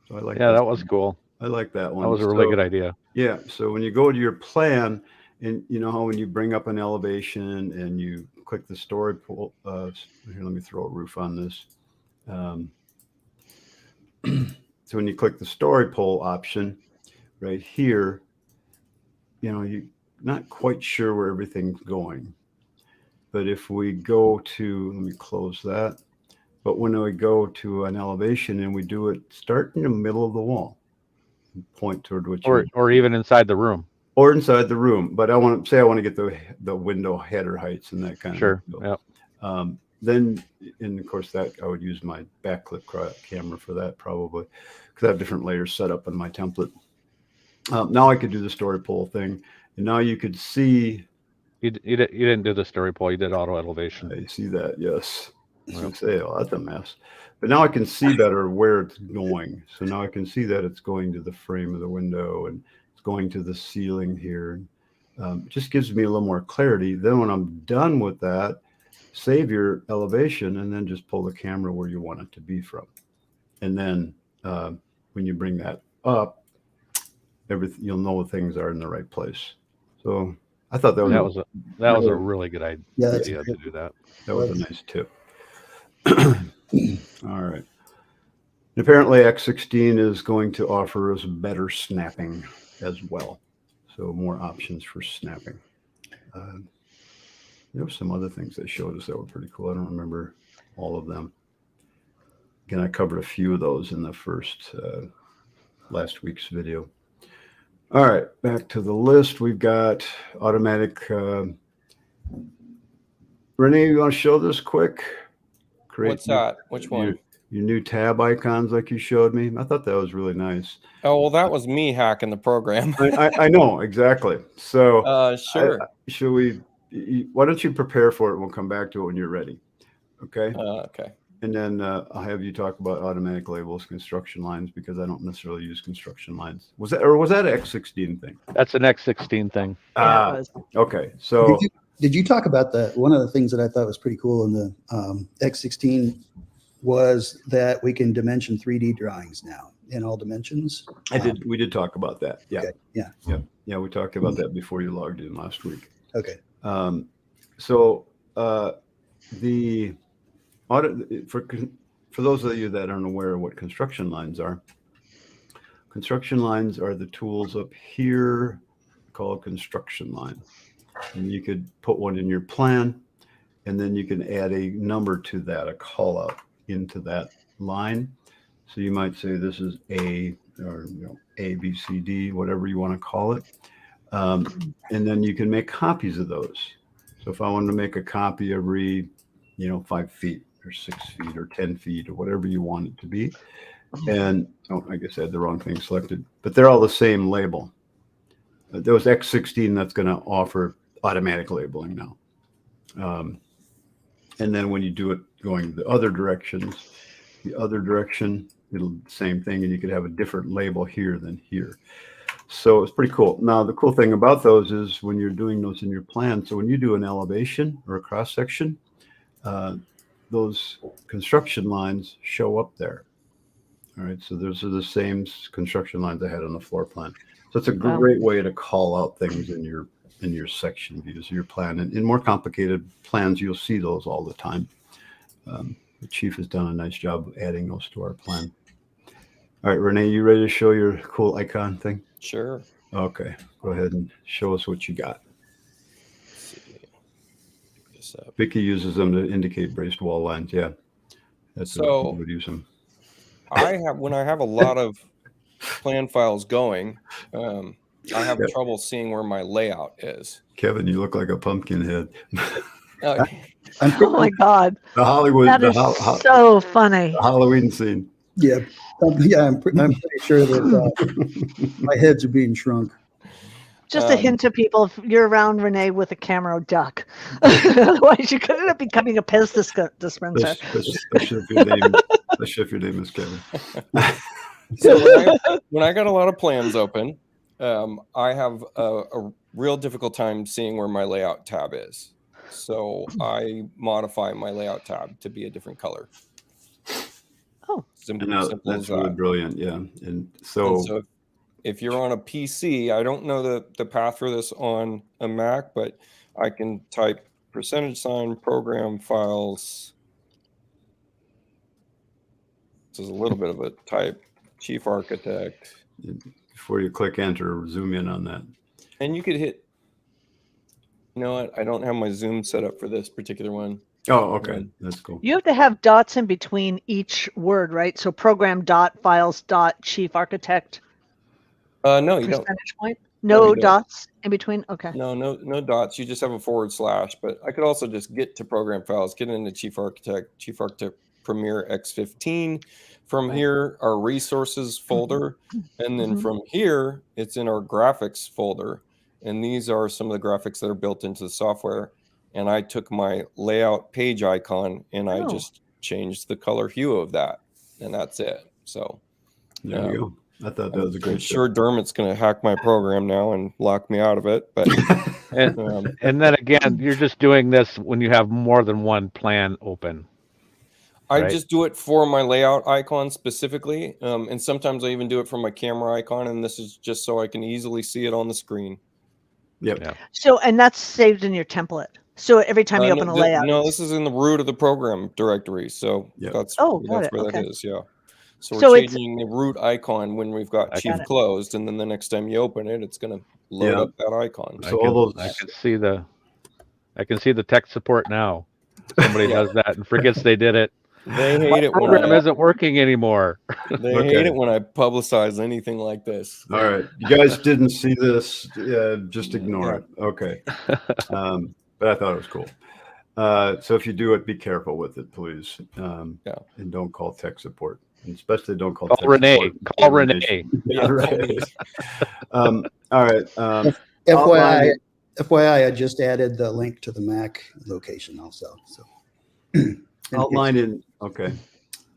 So I like that was cool. I like that one. That was a really good idea. Yeah. So when you go to your plan, and you know how when you bring up an elevation and you click the story pole, here, let me throw a roof on this. so when you click the story poll option right here, you're not quite sure where everything's going. But if we go to, let me close that. But when we go to an elevation and we do it, start in the middle of the wall, point toward what or even inside the room. Or inside the room. But I want to get the window header heights and that kind Sure. of Yep. Then, and of course, that I would use my backclip camera for that probably, because I have different layers set up in my template. Now I could do the story poll thing, and now you could see. You didn't do the story poll. You did auto elevation. I see that. Yes. I was going to say, oh, that's a mess. But now I can see better where it's going. So now I can see that it's going to the frame of the window and it's going to the ceiling here. It just gives me a little more clarity. Then when I'm done with that, save your elevation and then just pull the camera where you want it to be from. And then when you bring that up, you'll know things are in the right place. So I thought that was a really good idea to do that. That was a nice tip. All right. And apparently X16 is going to offer us better snapping as well. So more options for snapping. There were some other things they showed us that were pretty cool. I don't remember all of them. Again, I covered a few of those in the first last week's video. All right, back to the list. We've got automatic. Renee, you want to show this quick? What's that? Which one? Your new tab icons like you showed me. I thought that was really nice. Oh, well, that was me hacking the program. I know, exactly. So sure. Why don't you prepare for it? We'll come back to it when you're ready. Okay? Okay. And then I'll have you talk about automatic labels, construction lines, because I don't necessarily use construction lines. Was that an X16 thing? That's an X16 thing. Okay. So did you talk about one of the things that I thought was pretty cool in the X16 was that we can dimension 3D drawings now in all dimensions? We did talk about that. Yeah. Okay. Yeah. We talked about that before you logged in last week. Okay. The audit for those of you that aren't aware of what construction lines are the tools up here called construction line. And you could put one in your plan, and then you can add a number to that, a call out into that line. So you might say this is A, or A, B, C, D, whatever you want to call it. And then you can make copies of those. So if I wanted to make a copy every 5 feet or 6 feet or 10 feet or whatever you want it to be. And I guess I had the wrong thing selected, but they're all the same label. There was X16 that's going to offer automatic labeling now. And then when you do it going the other direction, it'll same thing, and you could have a different label here than here. So it's pretty cool. Now, the cool thing about those is when you're doing those in your plan, so when you do an elevation or a cross section, those construction lines show up there. All right, so those are the same construction lines I had on the floor plan. So it's a great way to call out things in your section views of your plan. And in more complicated plans, you'll see those all the time. The chief has done a nice job of adding those to our plan. All right, Renee, you ready to show your cool icon thing? Sure. Okay, go ahead and show us what you got. Vicky uses them to indicate braced wall lines. Yeah, that's so what we would use them. When I have a lot of plan files going, I have trouble seeing where my layout is. Kevin, you look like a pumpkin head. Oh my God! The Hollywood. That is so funny. The Halloween scene. Yeah, I'm pretty sure that my heads are being shrunk. Just a hint to people: if you're around Renee with a camera, duck. Otherwise, you could end up becoming a pest dispenser. Especially if your name is Kevin. So when I got a lot of plans open, I have a real difficult time seeing where my layout tab is. So I modify my layout tab to be a different color. Oh, simple that's really brilliant. Yeah, and so if you're on a PC, I don't know the path for this on a Mac, but I can type %sign program files. is a little bit of a type. Chief Architect. Before you click enter, zoom in on that. And you could hit, you know what? I don't have my Zoom set up for this particular one. Oh, okay. That's cool. You have to have dots in between each word, right? So program dot files dot chief architect. No, you don't. Percentage point. No, No you don't. dots in between. Okay. No dots. You just have a / But I could also just get to program files, get into Chief Architect Premier X15. From here, our resources folder, and then from here, it's in our graphics folder. And these are some of the graphics that are built into the software. And I took my layout page icon and I just changed the color hue of that, and that's it. So there you go. I thought that was a great. I'm sure Dermot's going to hack my program now and lock me out of it. But and then again, you're just doing this when you have more than one plan open. I just do it for my layout icon specifically, and sometimes I even do it for my camera icon. And this is just so I can easily see it on the screen. Yep. Yeah. So, and that's saved in your template. So every time you open a layout. No, this is in the root of the program directory. So that's where that is. Yeah. So we're changing the root icon when we've got Chief closed, and then the next time you open it, it's going to load up that icon. So I can see the tech support now. Somebody does that and forgets they did it. They hate it when program isn't working anymore. They hate it when I publicize anything like this. All right, you guys didn't see this, just ignore it. Okay, but I thought it was cool. So if you do it, be careful with it, please. And don't call tech support, and especially don't call tech Renee. Support. Call Renee. Yeah, right. All right. FYI, I just added the link to the Mac location also. So outline in okay.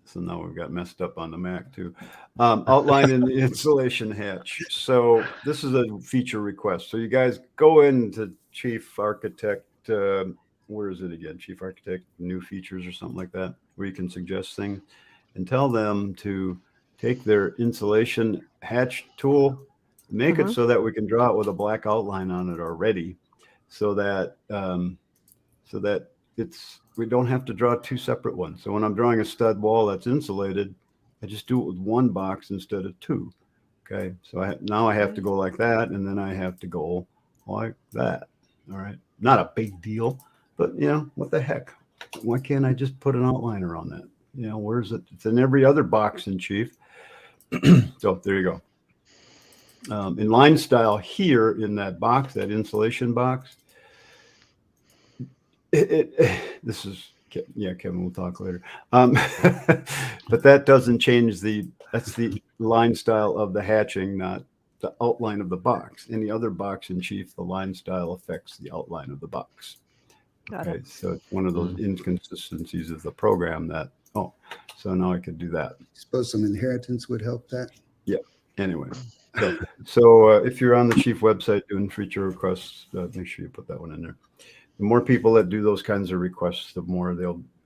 So now we've got messed up on the Mac too. Outline in the installation hatch. So this is a feature request. So you guys go into Chief Architect. Where is it again? Chief Architect, new features or something like that, where you can suggest things and tell them to take their installation hatch tool, make it so that we can draw it with a black outline on it already, so that we don't have to draw two separate ones. So when I'm drawing a stud wall that's insulated, I just do it with one box instead of two. Okay, so now I have to go like that, and then I have to go like that. All right, not a big deal, but what the heck? Why can't I just put an outline around that? Where's it? It's in every other box in Chief. So there you go. In line style here in that box, that insulation box, this is, Kevin will talk later. But that doesn't change that's the line style of the hatching, not the outline of the box. Any other box in Chief, the line style affects the outline of the box. Okay, so it's one of those inconsistencies of the program that, so now I could do that. Suppose some inheritance would help that. Yeah. Anyway, so if you're on the Chief website doing feature requests, make sure you put that one in there. The more people that do those kinds of requests, the more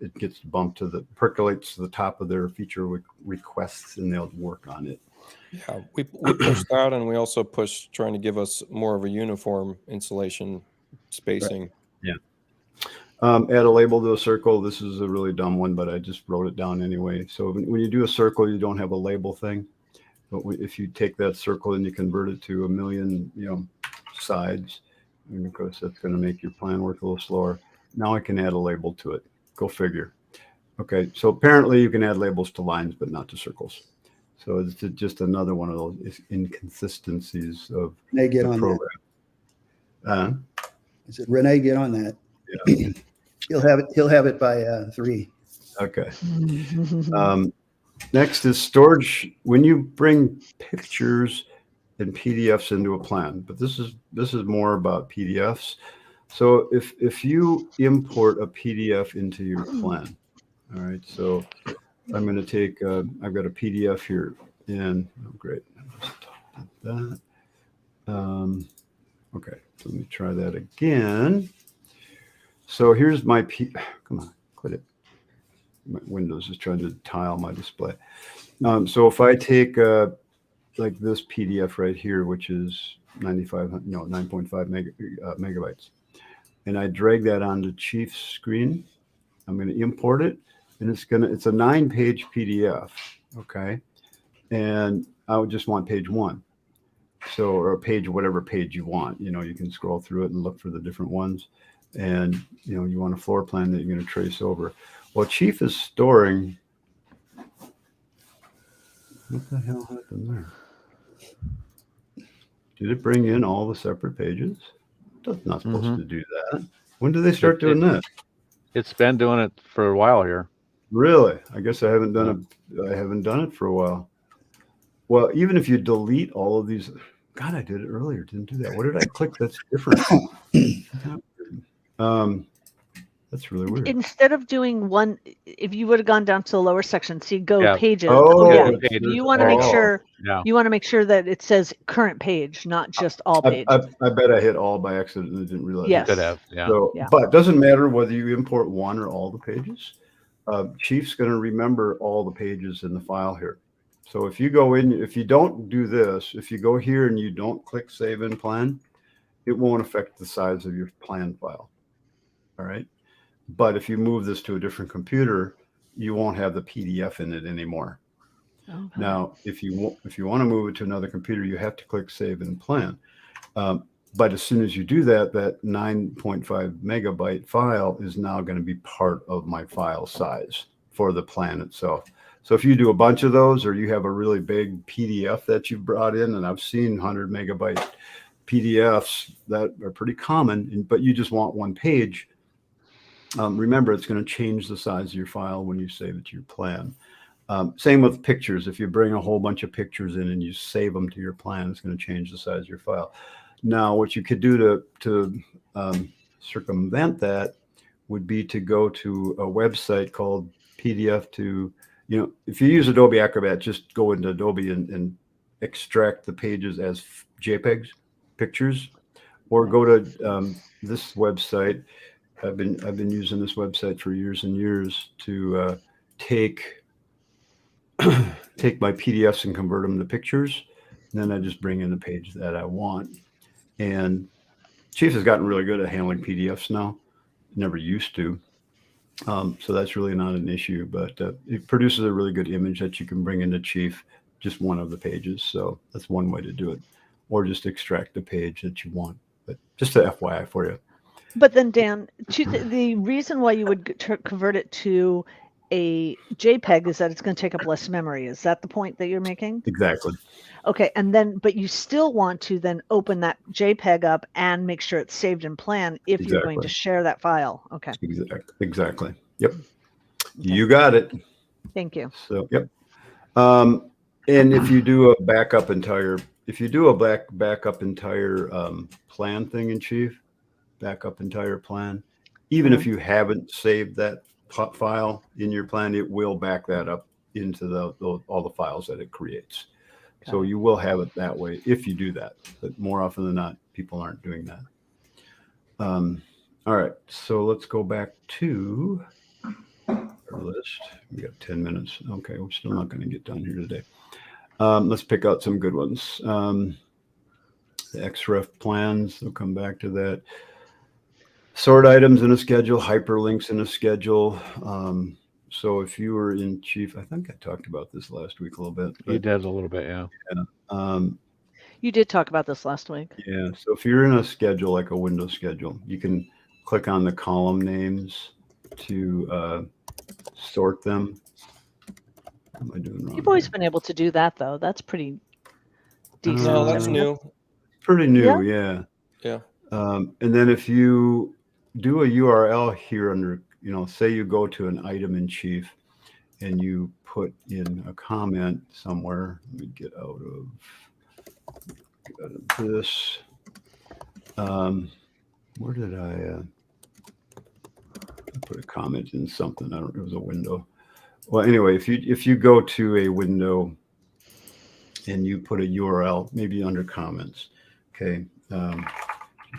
it gets bumped percolates to the top of their feature requests, and they'll work on it. Yeah, we push that, and we also push trying to give us more of a uniform installation spacing. Right. Yeah. Add a label to a circle. This is a really dumb one, but I just wrote it down anyway. So when you do a circle, you don't have a label thing. But if you take that circle and you convert it to 1 million, sides, and of course that's going to make your plan work a little slower. Now I can add a label to it. Go figure. Okay, so apparently you can add labels to lines, but not to circles. So it's just another one of those inconsistencies of Renee, get the on program. That. I said, Renee, get on that. Yeah. He'll have it by 3. Okay. Next is storage. When you bring pictures and PDFs into a plan, but this is more about PDFs. So if you import a PDF into your plan, all right. So I'm going to take. I've got a PDF here, and great. That. Okay. So let me try that again. So here's my come on, quit it. My Windows is trying to tile my display. So if I take like this PDF right here, which is 9.5 megabytes, and I drag that onto Chief's screen, I'm going to import it, and it's a 9-page PDF. Okay. And I would just want page 1. So, or a page, whatever page you want, you can scroll through it and look for the different ones. And, you want a floor plan that you're going to trace over. Well, Chief is storing. What the hell happened there? Did it bring in all the separate pages? That's not supposed to do that. When did they start doing that? It's been doing it for a while here. Really? I guess I haven't done it. I haven't done it for a while. Well, even if you delete all of these, God, I did it earlier. Didn't do that. What did I click? That's different. That's really weird. Instead of doing one, if you would have gone down to the lower section, see go Yeah. pages. Oh, yeah. pages. You want to make Oh. sure Yeah. you want to make sure that it says current page, not just all pages. I bet I hit all by accident and didn't realize. Yes. Could have. Yeah. So, Yeah. but it doesn't matter whether you import one or all the pages. Chief's going to remember all the pages in the file here. So if you go in, if you don't do this, if you go here and you don't click Save in Plan, it won't affect the size of your plan file. All right. But if you move this to a different computer, you won't have the PDF in it anymore. Okay. Now, if you want to move it to another computer, you have to click Save in Plan. But as soon as you do that, that 9.5 megabyte file is now going to be part of my file size for the plan itself. So if you do a bunch of those, or you have a really big PDF that you brought in, and I've seen 100 megabyte PDFs that are pretty common, but you just want one page, remember, it's going to change the size of your file when you save it to your plan. Same with pictures. If you bring a whole bunch of pictures in and you save them to your plan, it's going to change the size of your file. Now, what you could do to circumvent that would be to go to a website called PDF to, if you use Adobe Acrobat, just go into Adobe and extract the pages as JPEGs, pictures, or go to this website. I've been using this website for years and years to take my PDFs and convert them to pictures. And then I just bring in the page that I want. And Chief has gotten really good at handling PDFs now. Never used to. So that's really not an issue, but it produces a really good image that you can bring into Chief, just one of the pages. So that's one way to do it, or just extract the page that you want. But just a FYI for you. But then, Dan, the reason why you would convert it to a JPEG is that it's going to take up less memory. Is that the point that you're making? Exactly. Okay, and then, but you still want to then open that JPEG up and make sure it's saved in plan if you're going to share that file. Okay. Exactly. Yep. Okay. You got it. Thank you. So, yep. And if you do a backup entire plan thing in Chief, backup entire plan, even if you haven't saved that file in your plan, it will back that up into all the files that it creates. Okay. So you will have it that way if you do that, but more often than not, people aren't doing that. All right, so let's go back to our list. We got 10 minutes. Okay, we're still not going to get done here today. Let's pick out some good ones. The XREF plans, we'll come back to that. Sort items in a schedule, hyperlinks in a schedule. So if you were in Chief, I think I talked about this last week a little bit. You did a little bit, yeah. You did talk about this last week. Yeah. So if you're in a schedule, like a window schedule, you can click on the column names to sort them. What am I doing wrong? You've always been able to do that, though. That's pretty decent. No, that's new. Pretty new, yeah. Yeah. And then if you do a URL here under, say you go to an item in Chief and you put in a comment somewhere. Let me get out of this. Where did I put a comment in something? It was a window. Well, anyway, if you go to a window and you put a URL, maybe under comments, okay,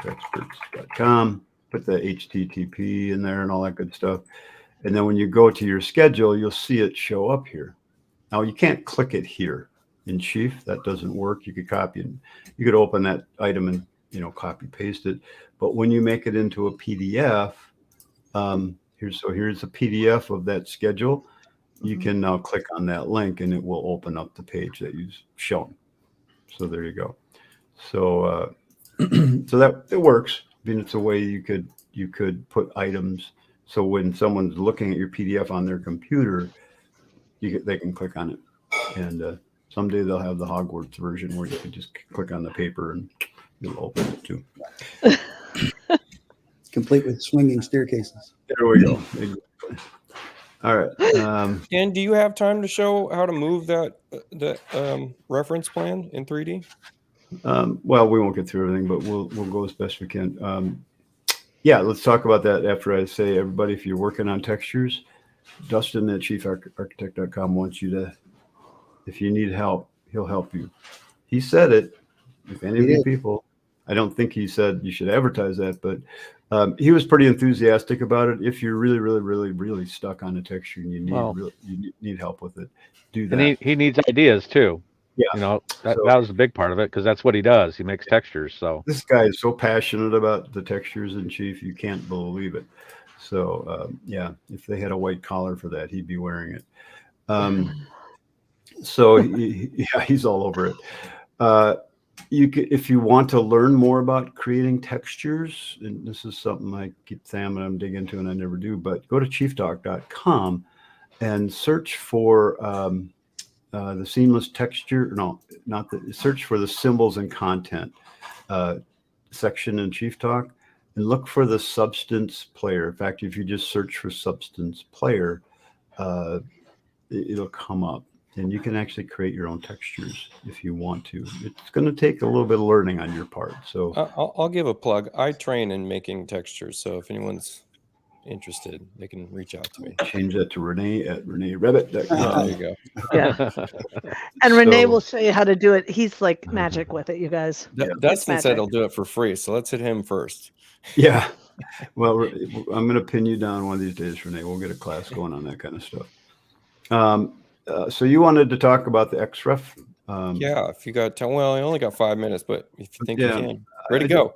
experts.com, put the HTTP in there and all that good stuff. And then when you go to your schedule, you'll see it show up here. Now you can't click it here in Chief. That doesn't work. You could copy it. You could open that item and, copy paste it. But when you make it into a PDF, here's a PDF of that schedule. you can now click on that link and it will open up the page that you've shown. So there you go. So so that it works. I mean, it's a way you could put items. So when someone's looking at your PDF on their computer, they can click on it. And someday they'll have the Hogwarts version where you can just click on the paper and it'll open it too. Complete with swinging staircases. There we go. Exactly. All right. And do you have time to show how to move that reference plan in 3D? Well, we won't get through everything, but we'll go as best we can. Yeah, let's talk about that after I say, everybody, if you're working on textures, Dustin at chiefarchitect.com wants you to, if you need help, he'll help you. He said it. If any of you people, I don't think he said you should advertise that, but he was pretty enthusiastic about it. If you're really stuck on a texture and you need help with it, do that. And he needs ideas too. Yeah, you know, that was a big part of it because that's what he does. He makes textures. So this guy is so passionate about the textures in Chief, you can't believe it. So yeah, if they had a white collar for that, he'd be wearing it. So he's all over it. If you want to learn more about creating textures, and this is something I keep saying I'm dig into and I never do, but go to chieftalk.com and search for the seamless texture. No, not the search for the symbols and content section in Chief Talk and look for the substance player. In fact, if you just search for substance player, it'll come up. And you can actually create your own textures if you want to. It's going to take a little bit of learning on your part. So I'll give a plug. I train in making textures. So if anyone's interested, they can reach out to me. Change that to Renee at reneerebbit.com. There you go. Yeah. And Renee will show you how to do it. He's like magic with it, you guys. Dustin said he'll do it for free. So let's hit him first. Yeah. Well, I'm going to pin you down one of these days, Renee. We'll get a class going on that kind of stuff. So you wanted to talk about the XREF? Yeah, if you got time. Well, I only got 5 minutes, but if you think you can, ready to go.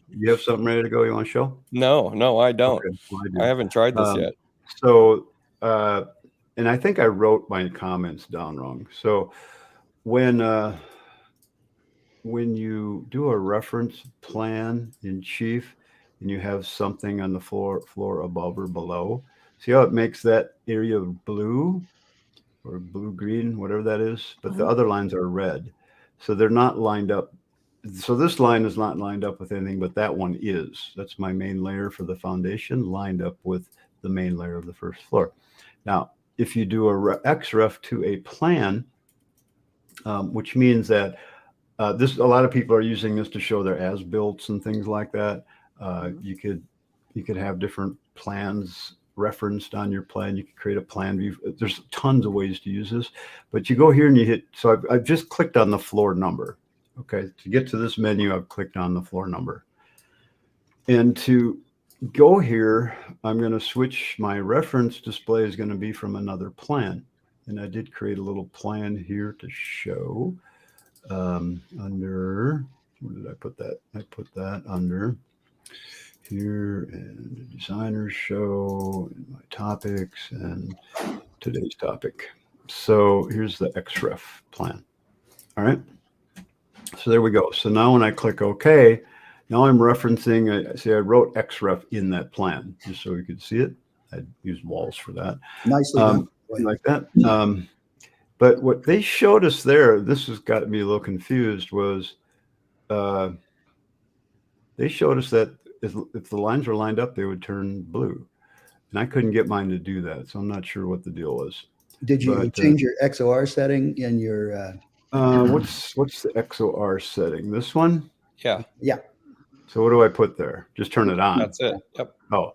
You have something ready to go you want to show? No, I don't. Okay, well, I haven't tried this yet. So, and I think I wrote my comments down wrong. So when you do a reference plan in Chief and you have something on the floor above or below, see how it makes that area blue? Or blue-green, whatever that is, but the other lines are red. So they're not lined up. So this line is not lined up with anything, but that one is. That's my main layer for the foundation lined up with the main layer of the first floor. Now, if you do a XREF to a plan, which means that a lot of people are using this to show their as-builts and things like that. You could have different plans referenced on your plan. You can create a plan view. There's tons of ways to use this, but you go here and you hit. So I've just clicked on the floor number. Okay, to get to this menu, I've clicked on the floor number. And to go here, I'm going to switch. My reference display is going to be from another plan. And I did create a little plan here to show under, where did I put that? I put that under here and the designer's show and my topics and today's topic. So here's the XREF plan. All right. So there we go. So now when I click OK, now I'm referencing, I wrote XREF in that plan just so you could see it. I used walls for that. Nicely done. Like that. But what they showed us there, this has got me a little confused, was they showed us that if the lines were lined up, they would turn blue. And I couldn't get mine to do that. So I'm not sure what the deal was. Did you change your XOR setting in your... what's the XOR setting? This one? Yeah. So what do I put there? Just turn it on. That's it. Yep. Oh,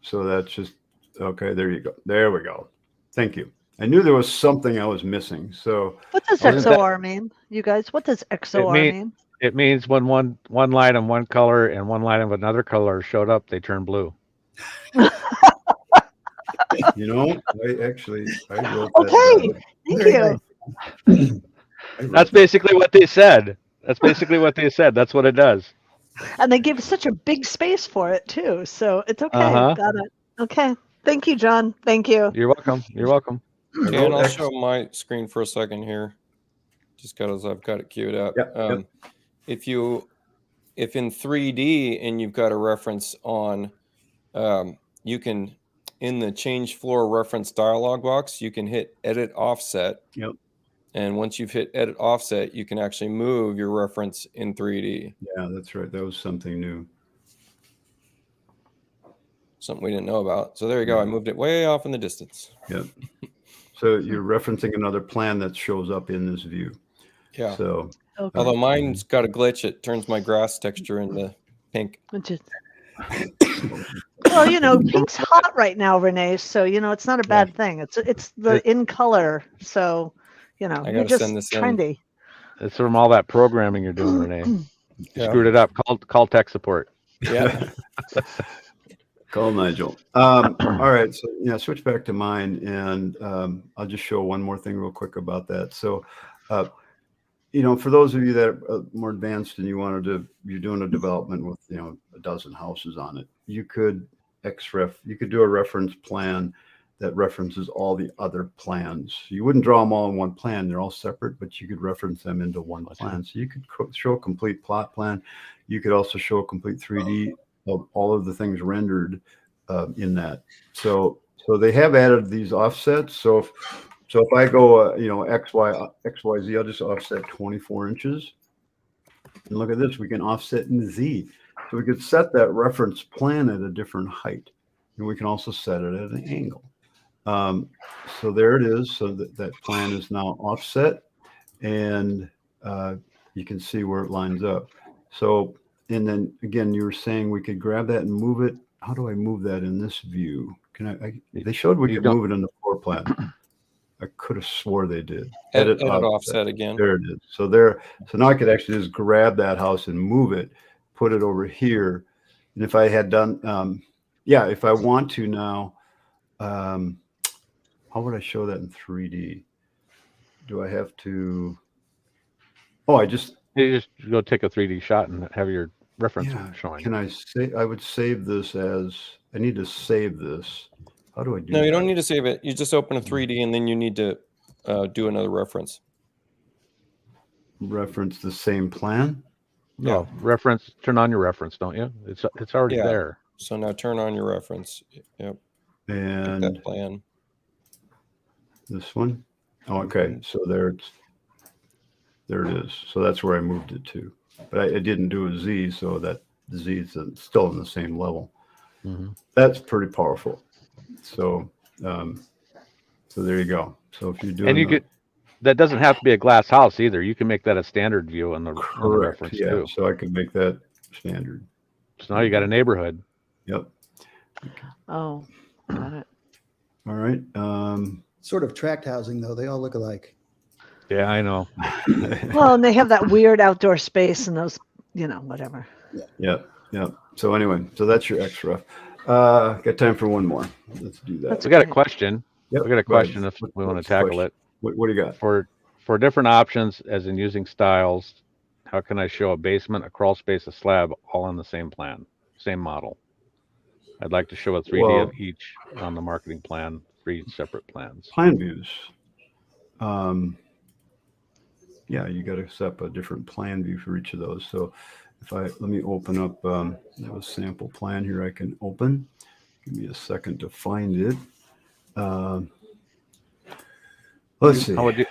so that's just, okay, there you go. There we go. Thank you. I knew there was something I was missing. So what does XOR mean, you guys? What does XOR mean? It means when one line of one color and one line of another color showed up, they turn blue. You know, I wrote okay, that thank you. That's basically what they said. That's what it does. And they give such a big space for it too, so it's okay. Got it. Okay, Thank you, John. Thank you. You're welcome. You're welcome. Dan, I'll show my screen for a second here, just because I've got it queued up. Yep. If in 3D and you've got a reference on, you can, in the change floor reference dialog box, you can hit edit offset. Yep. And once you've hit edit offset, you can actually move your reference in 3D. Yeah, that's right. That was something new. Something we didn't know about. So there you go. I moved it way off in the distance. Yep. So you're referencing another plan that shows up in this view. Yeah. So, Okay. Although mine's got a glitch, it turns my grass texture into pink. Which is, well, you know, pink's hot right now, Renee. So you know, it's not a bad thing. It's the in color. So you know, I you're gotta just send this in. trendy. It's from all that programming you're doing, Renee. You Yeah. screwed it up. Call tech support. Yeah. call Nigel. All right. So, yeah, switch back to mine. And I'll just show one more thing real quick about that. So, you know, for those of you that are more advanced and you're doing a development with, you know, a dozen houses on it, you could do a reference plan that references all the other plans. You wouldn't draw them all in one plan. They're all separate, but you could reference them into one plan. So you could show a complete plot plan. You could also show a complete 3D of all of the things rendered in that. So they have added these offsets. So if I go, you know, XYZ, I'll just offset 24 inches. And look at this, we can offset in Z. So we could set that reference plan at a different height. And we can also set it at an angle. So there it is. So that plan is now offset, and you can see where it lines up. So, and then again, you were saying we could grab that and move it. How do I move that in this view? Can they showed we could move it in the floor plan. I could have swore they did. Edit offset again. There it is. So now I could actually just grab that house and move it, put it over here. And if I had done, if I want to now, how would I show that in 3D? Do I have to? Oh, You just go take a 3D shot and have your reference showing. Can I say? I would save this as. I need to save this. How do I do? No, you that? don't need to save it. You just open a 3D and then you need to do another reference. Reference the same plan. No, reference. Turn on your reference, don't you? It's already there. So now turn on your reference. Yep. And that plan. This one. Oh, okay. So there it is. So that's where I moved it to. But I didn't do a Z, so that the Z is still on the same level. Mm-hmm. That's pretty powerful. So, so there you go. So if you're doing, and that doesn't have to be a glass house either. You can make that a standard view on the reference too. So I could make that standard. So now you got a neighborhood. Yep. Oh, got it. All right. Sort of tract housing, though. They all look alike. Yeah, I know. Well, and they have that weird outdoor space and those, you know, whatever. Yeah. So anyway, so that's your XREF. Got time for one more. Let's do that. We got a question. Yep. We got a question if we want to tackle it. What do you got? For different options, as in using styles, how can I show a basement, a crawl space, a slab, all on the same plan, same model? I'd like to show a 3D of each on the marketing plan, 3 separate plans. Plan views. You got to set up a different plan view for each of those. So let me open up, I have a sample plan here I can open. Give me a second to find it. Let's see. How would you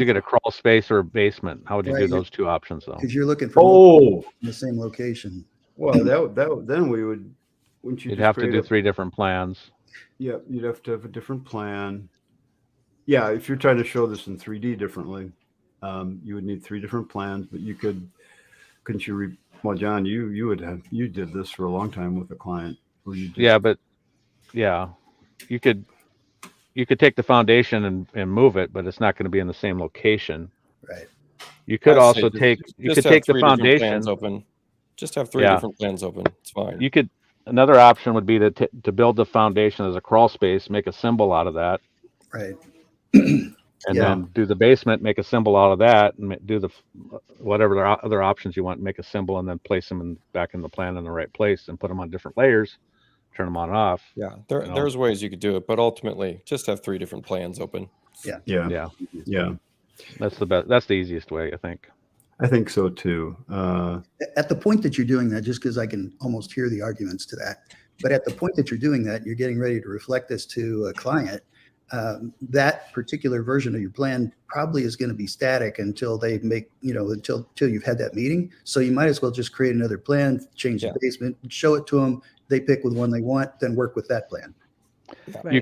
get a crawl space or a basement? How would you do those two options though? Because you're looking for in the same location. Well, then we would. You'd have to do 3 different plans. Yeah, you'd have to have a different plan. Yeah, if you're trying to show this in 3D differently, you would need 3 different plans. But you couldn't you? Well, John, you did this for a long time with a client. You could take the foundation and move it, but it's not going to be in the same location. Right. You could also take the foundation open. Just have 3 different plans open. It's fine. Another option would be to build the foundation as a crawl space, make a symbol out of that. Right. And then do the basement, make a symbol out of that, and do whatever other options you want, make a symbol, and then place them back in the plan in the right place and put them on different layers. turn them on and off. Yeah, You know. there's ways you could do it, but ultimately just have 3 different plans open. Yeah. Yeah. That's the best. That's the easiest way, I think. I think so too. At the point that you're doing that, just because I can almost hear the arguments to that, but at the point that you're doing that, you're getting ready to reflect this to a client. That particular version of your plan probably is going to be static until they make, until you've had that meeting. So you might as well just create another plan, change the basement, show it to them. They pick with one they want, then work with that plan. Right.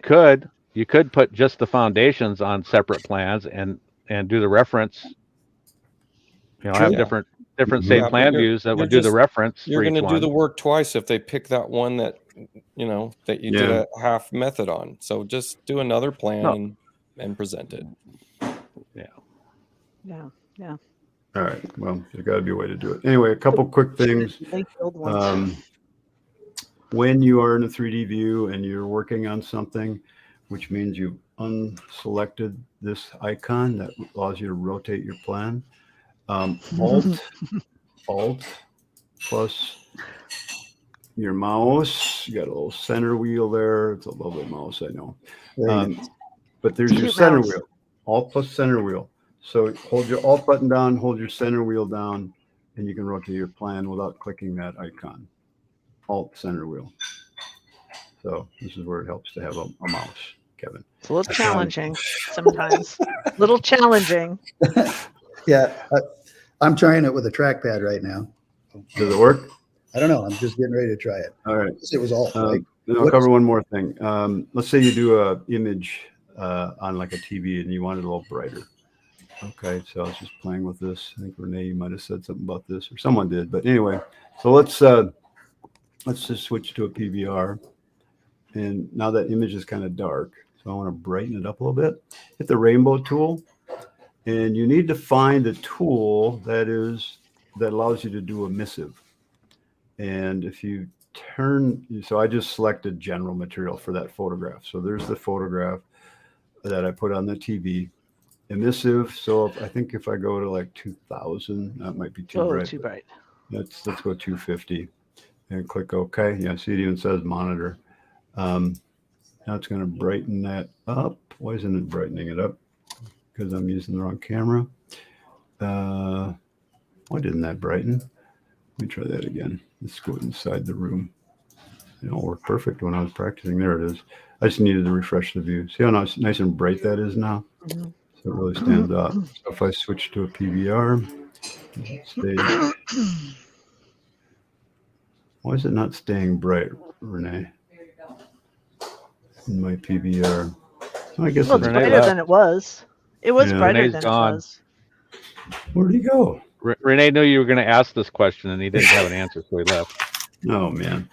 You could put just the foundations on separate plans and do the reference. Have different same Yeah, plan but views that you're would do the just- reference You're for going each to do one. the work twice if they pick that one that that you did a half method on. So just do another plan and present it. Yeah. All right. Well, there's got to be a way to do it. Anyway, a couple quick things. When you are in a 3D view and you're working on something, which means you've unselected this icon that allows you to rotate your plan, Alt plus your mouse. You got a little center wheel there. It's a lovely mouse, I know. But there's your center wheel. Alt plus center wheel. So hold your Alt button down, hold your center wheel down, and you can rotate your plan without clicking that icon. Alt center wheel. So this is where it helps to have a mouse, Kevin. It's a little challenging sometimes. Little challenging. Yeah, I'm trying it with a trackpad right now. Does it work? I don't know. I'm just getting ready to try it. All right. It was Alt, right? I'll cover one more thing. Let's say you do a image on like a TV and you want it a little brighter. Okay, so I was just playing with this. I think Renee, you might have said something about this, or someone did. But anyway, so let's just switch to a PVR. And now that image is kind of dark, so I want to brighten it up a little bit. Hit the rainbow tool, and you need to find a tool that allows you to do emissive. And if you so I just selected general material for that photograph. So there's the photograph that I put on the TV. Emissive. So I think if I go to like 2000, that might be too bright. Too bright. Let's go 250 and click OK. Yeah, see, it even says monitor. Now it's going to brighten that up. Why isn't it brightening it up? Because I'm using the wrong camera. Why didn't that brighten? Let me try that again. Let's go inside the room. It all worked perfect when I was practicing. There it is. I just needed to refresh the view. See how nice and bright that is now? Mm-hmm. So it really stands out. So if I switch to a PVR, why is it not staying bright, Renee? In my PVR. So I guess it's brighter than it was. It was brighter Renee's than gone. it was. Where'd he go? Renee knew you were going to ask this question, and he didn't have an answer, so he left. Oh man.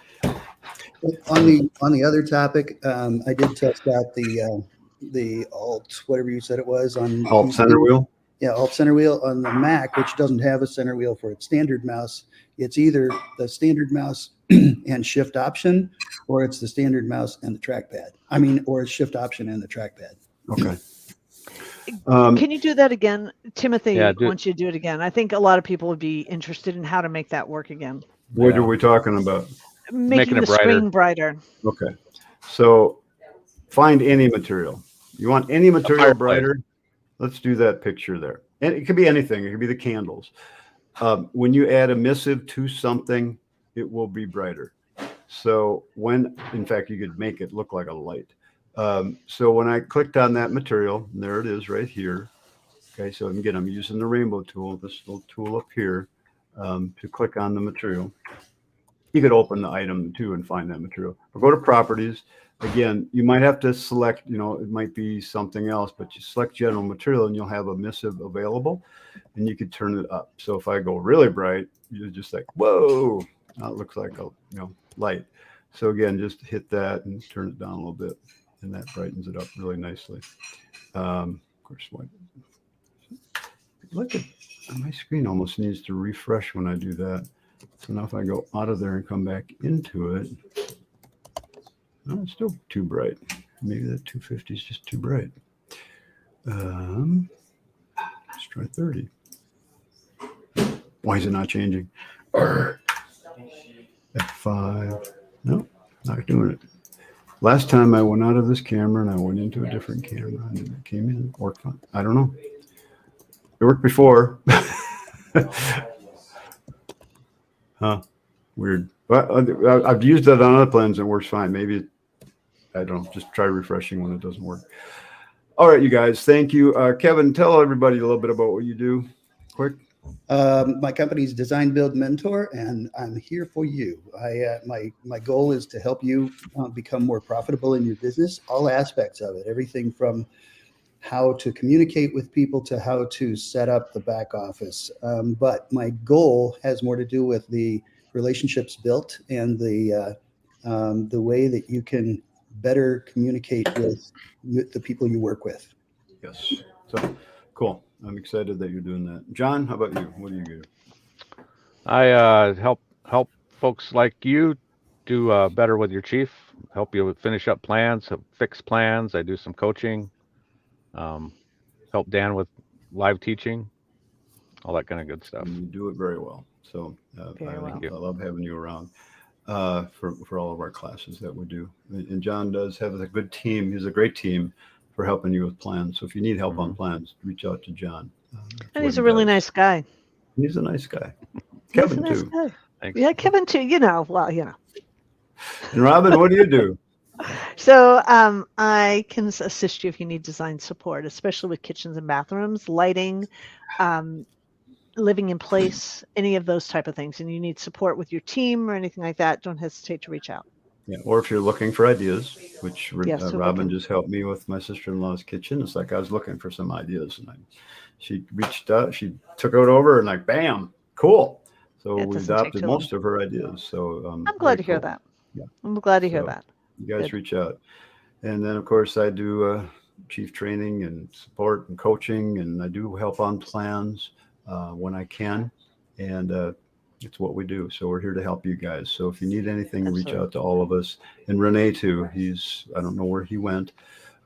On the other topic, I did test out the Alt, whatever you said it was, on Alt center wheel. Yeah, Alt center wheel on the Mac, which doesn't have a center wheel for its standard mouse. It's either the standard mouse and Shift Option, or it's the standard mouse and the trackpad. Or it's Shift Option and the trackpad. Okay. Can you do that again, Timothy? Yeah, Once you do it again, I think a lot of people would be interested in how to make that work again. What are we talking about? Making it the screen brighter. Okay. So find any material. You want any material brighter? Let's do that picture there. And it could be anything. It could be the candles. When you add emissive to something, it will be brighter. So in fact, you could make it look like a light. So when I clicked on that material, and there it is right here. Okay, so again, I'm using the rainbow tool, this little tool up here, to click on the material. You could open the item too and find that material. Or go to properties. Again, you might have to select, it might be something else, but you select general material and you'll have emissive available and you could turn it up. So if I go really bright, you're just like, whoa, now it looks like a light. So again, just hit that and turn it down a little bit, and that brightens it up really nicely. Of course, look at my screen almost needs to refresh when I do that. So now if I go out of there and come back into it, no, it's still too bright. Maybe that 250 is just too bright. Let's try 30. Why is it not changing? F5. No, Not doing it. Last time I went out of this camera and I went into a different camera and it came in. It worked fine. I don't know. It worked before. Huh. Weird. But I've used it on other plans and it works fine. Maybe, I don't know, just try refreshing when it doesn't work. All right, you guys. Thank you. Kevin, tell everybody a little bit about what you do. Quick. My company's Design Build Mentor, and I'm here for you. My goal is to help you become more profitable in your business, all aspects of it, everything from how to communicate with people to how to set up the back office. But my goal has more to do with the relationships built and the way that you can better communicate with the people you work with. Yes. So cool. I'm excited that you're doing that. John, how about you? What do you do? I help folks like you do better with your chief. Help you finish up plans, fix plans. I do some coaching. Help Dan with live teaching, all that kind of good stuff. And you do it very well. So I love having you around for all of our classes that we do. And John does have a good team. He's a great team for helping you with plans. So if you need help on plans, reach out to John. And he's a really nice guy. He's a nice guy. He's Kevin a nice too. guy. Thanks. Yeah, Kevin too. You know, well, you know. And Robin, what do you do? So I can assist you if you need design support, especially with kitchens and bathrooms, lighting, living in place, any of those type of things. And you need support with your team or anything like that, don't hesitate to reach out. Yeah, or if you're looking for ideas, which Yes, Robin just helped me with my sister-in-law's kitchen. It's like I was looking for some ideas, and she reached out, she took it over, and like, bam, cool. So we adopted most of her ideas. So I'm glad to hear that. Yeah, I'm glad to hear that. You guys reach out, and then of course I do chief training and support and coaching, and I do help on plans when I can, and it's what we do. So we're here to help you guys. So if you need anything, reach out to all of us. And Renee too. I don't know where he went.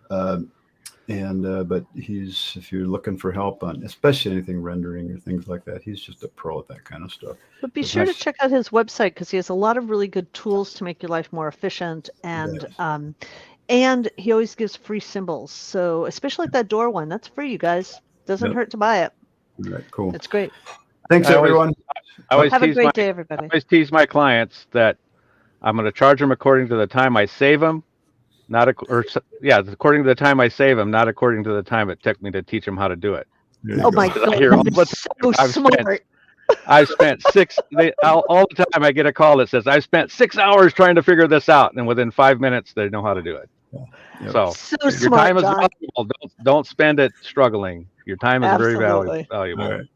But if you're looking for help on, especially anything rendering or things like that, he's just a pro at that kind of stuff. But be sure to check out his website because he has a lot of really good tools to make your life more efficient. And he always gives free symbols. So especially like that door one, that's free, you guys. Doesn't hurt to buy it. All right, cool. It's great. Thanks, everyone. Have a great day, everybody. I always tease my clients that I'm going to charge them according to the time I save them, according to the time I save them, not according to the time it took me to teach them how to do it. Oh my God, so smart. I've spent all the time I get a call that says, I've spent 6 hours trying to figure this out. And within 5 minutes, they know how to do it. Yeah. So your smart, time is John. valuable. Don't spend it struggling. Your time is very valuable. All right.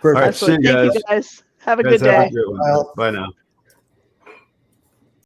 Perfect. See you guys. Thank you guys. Have a good day. Have a good one. Bye now.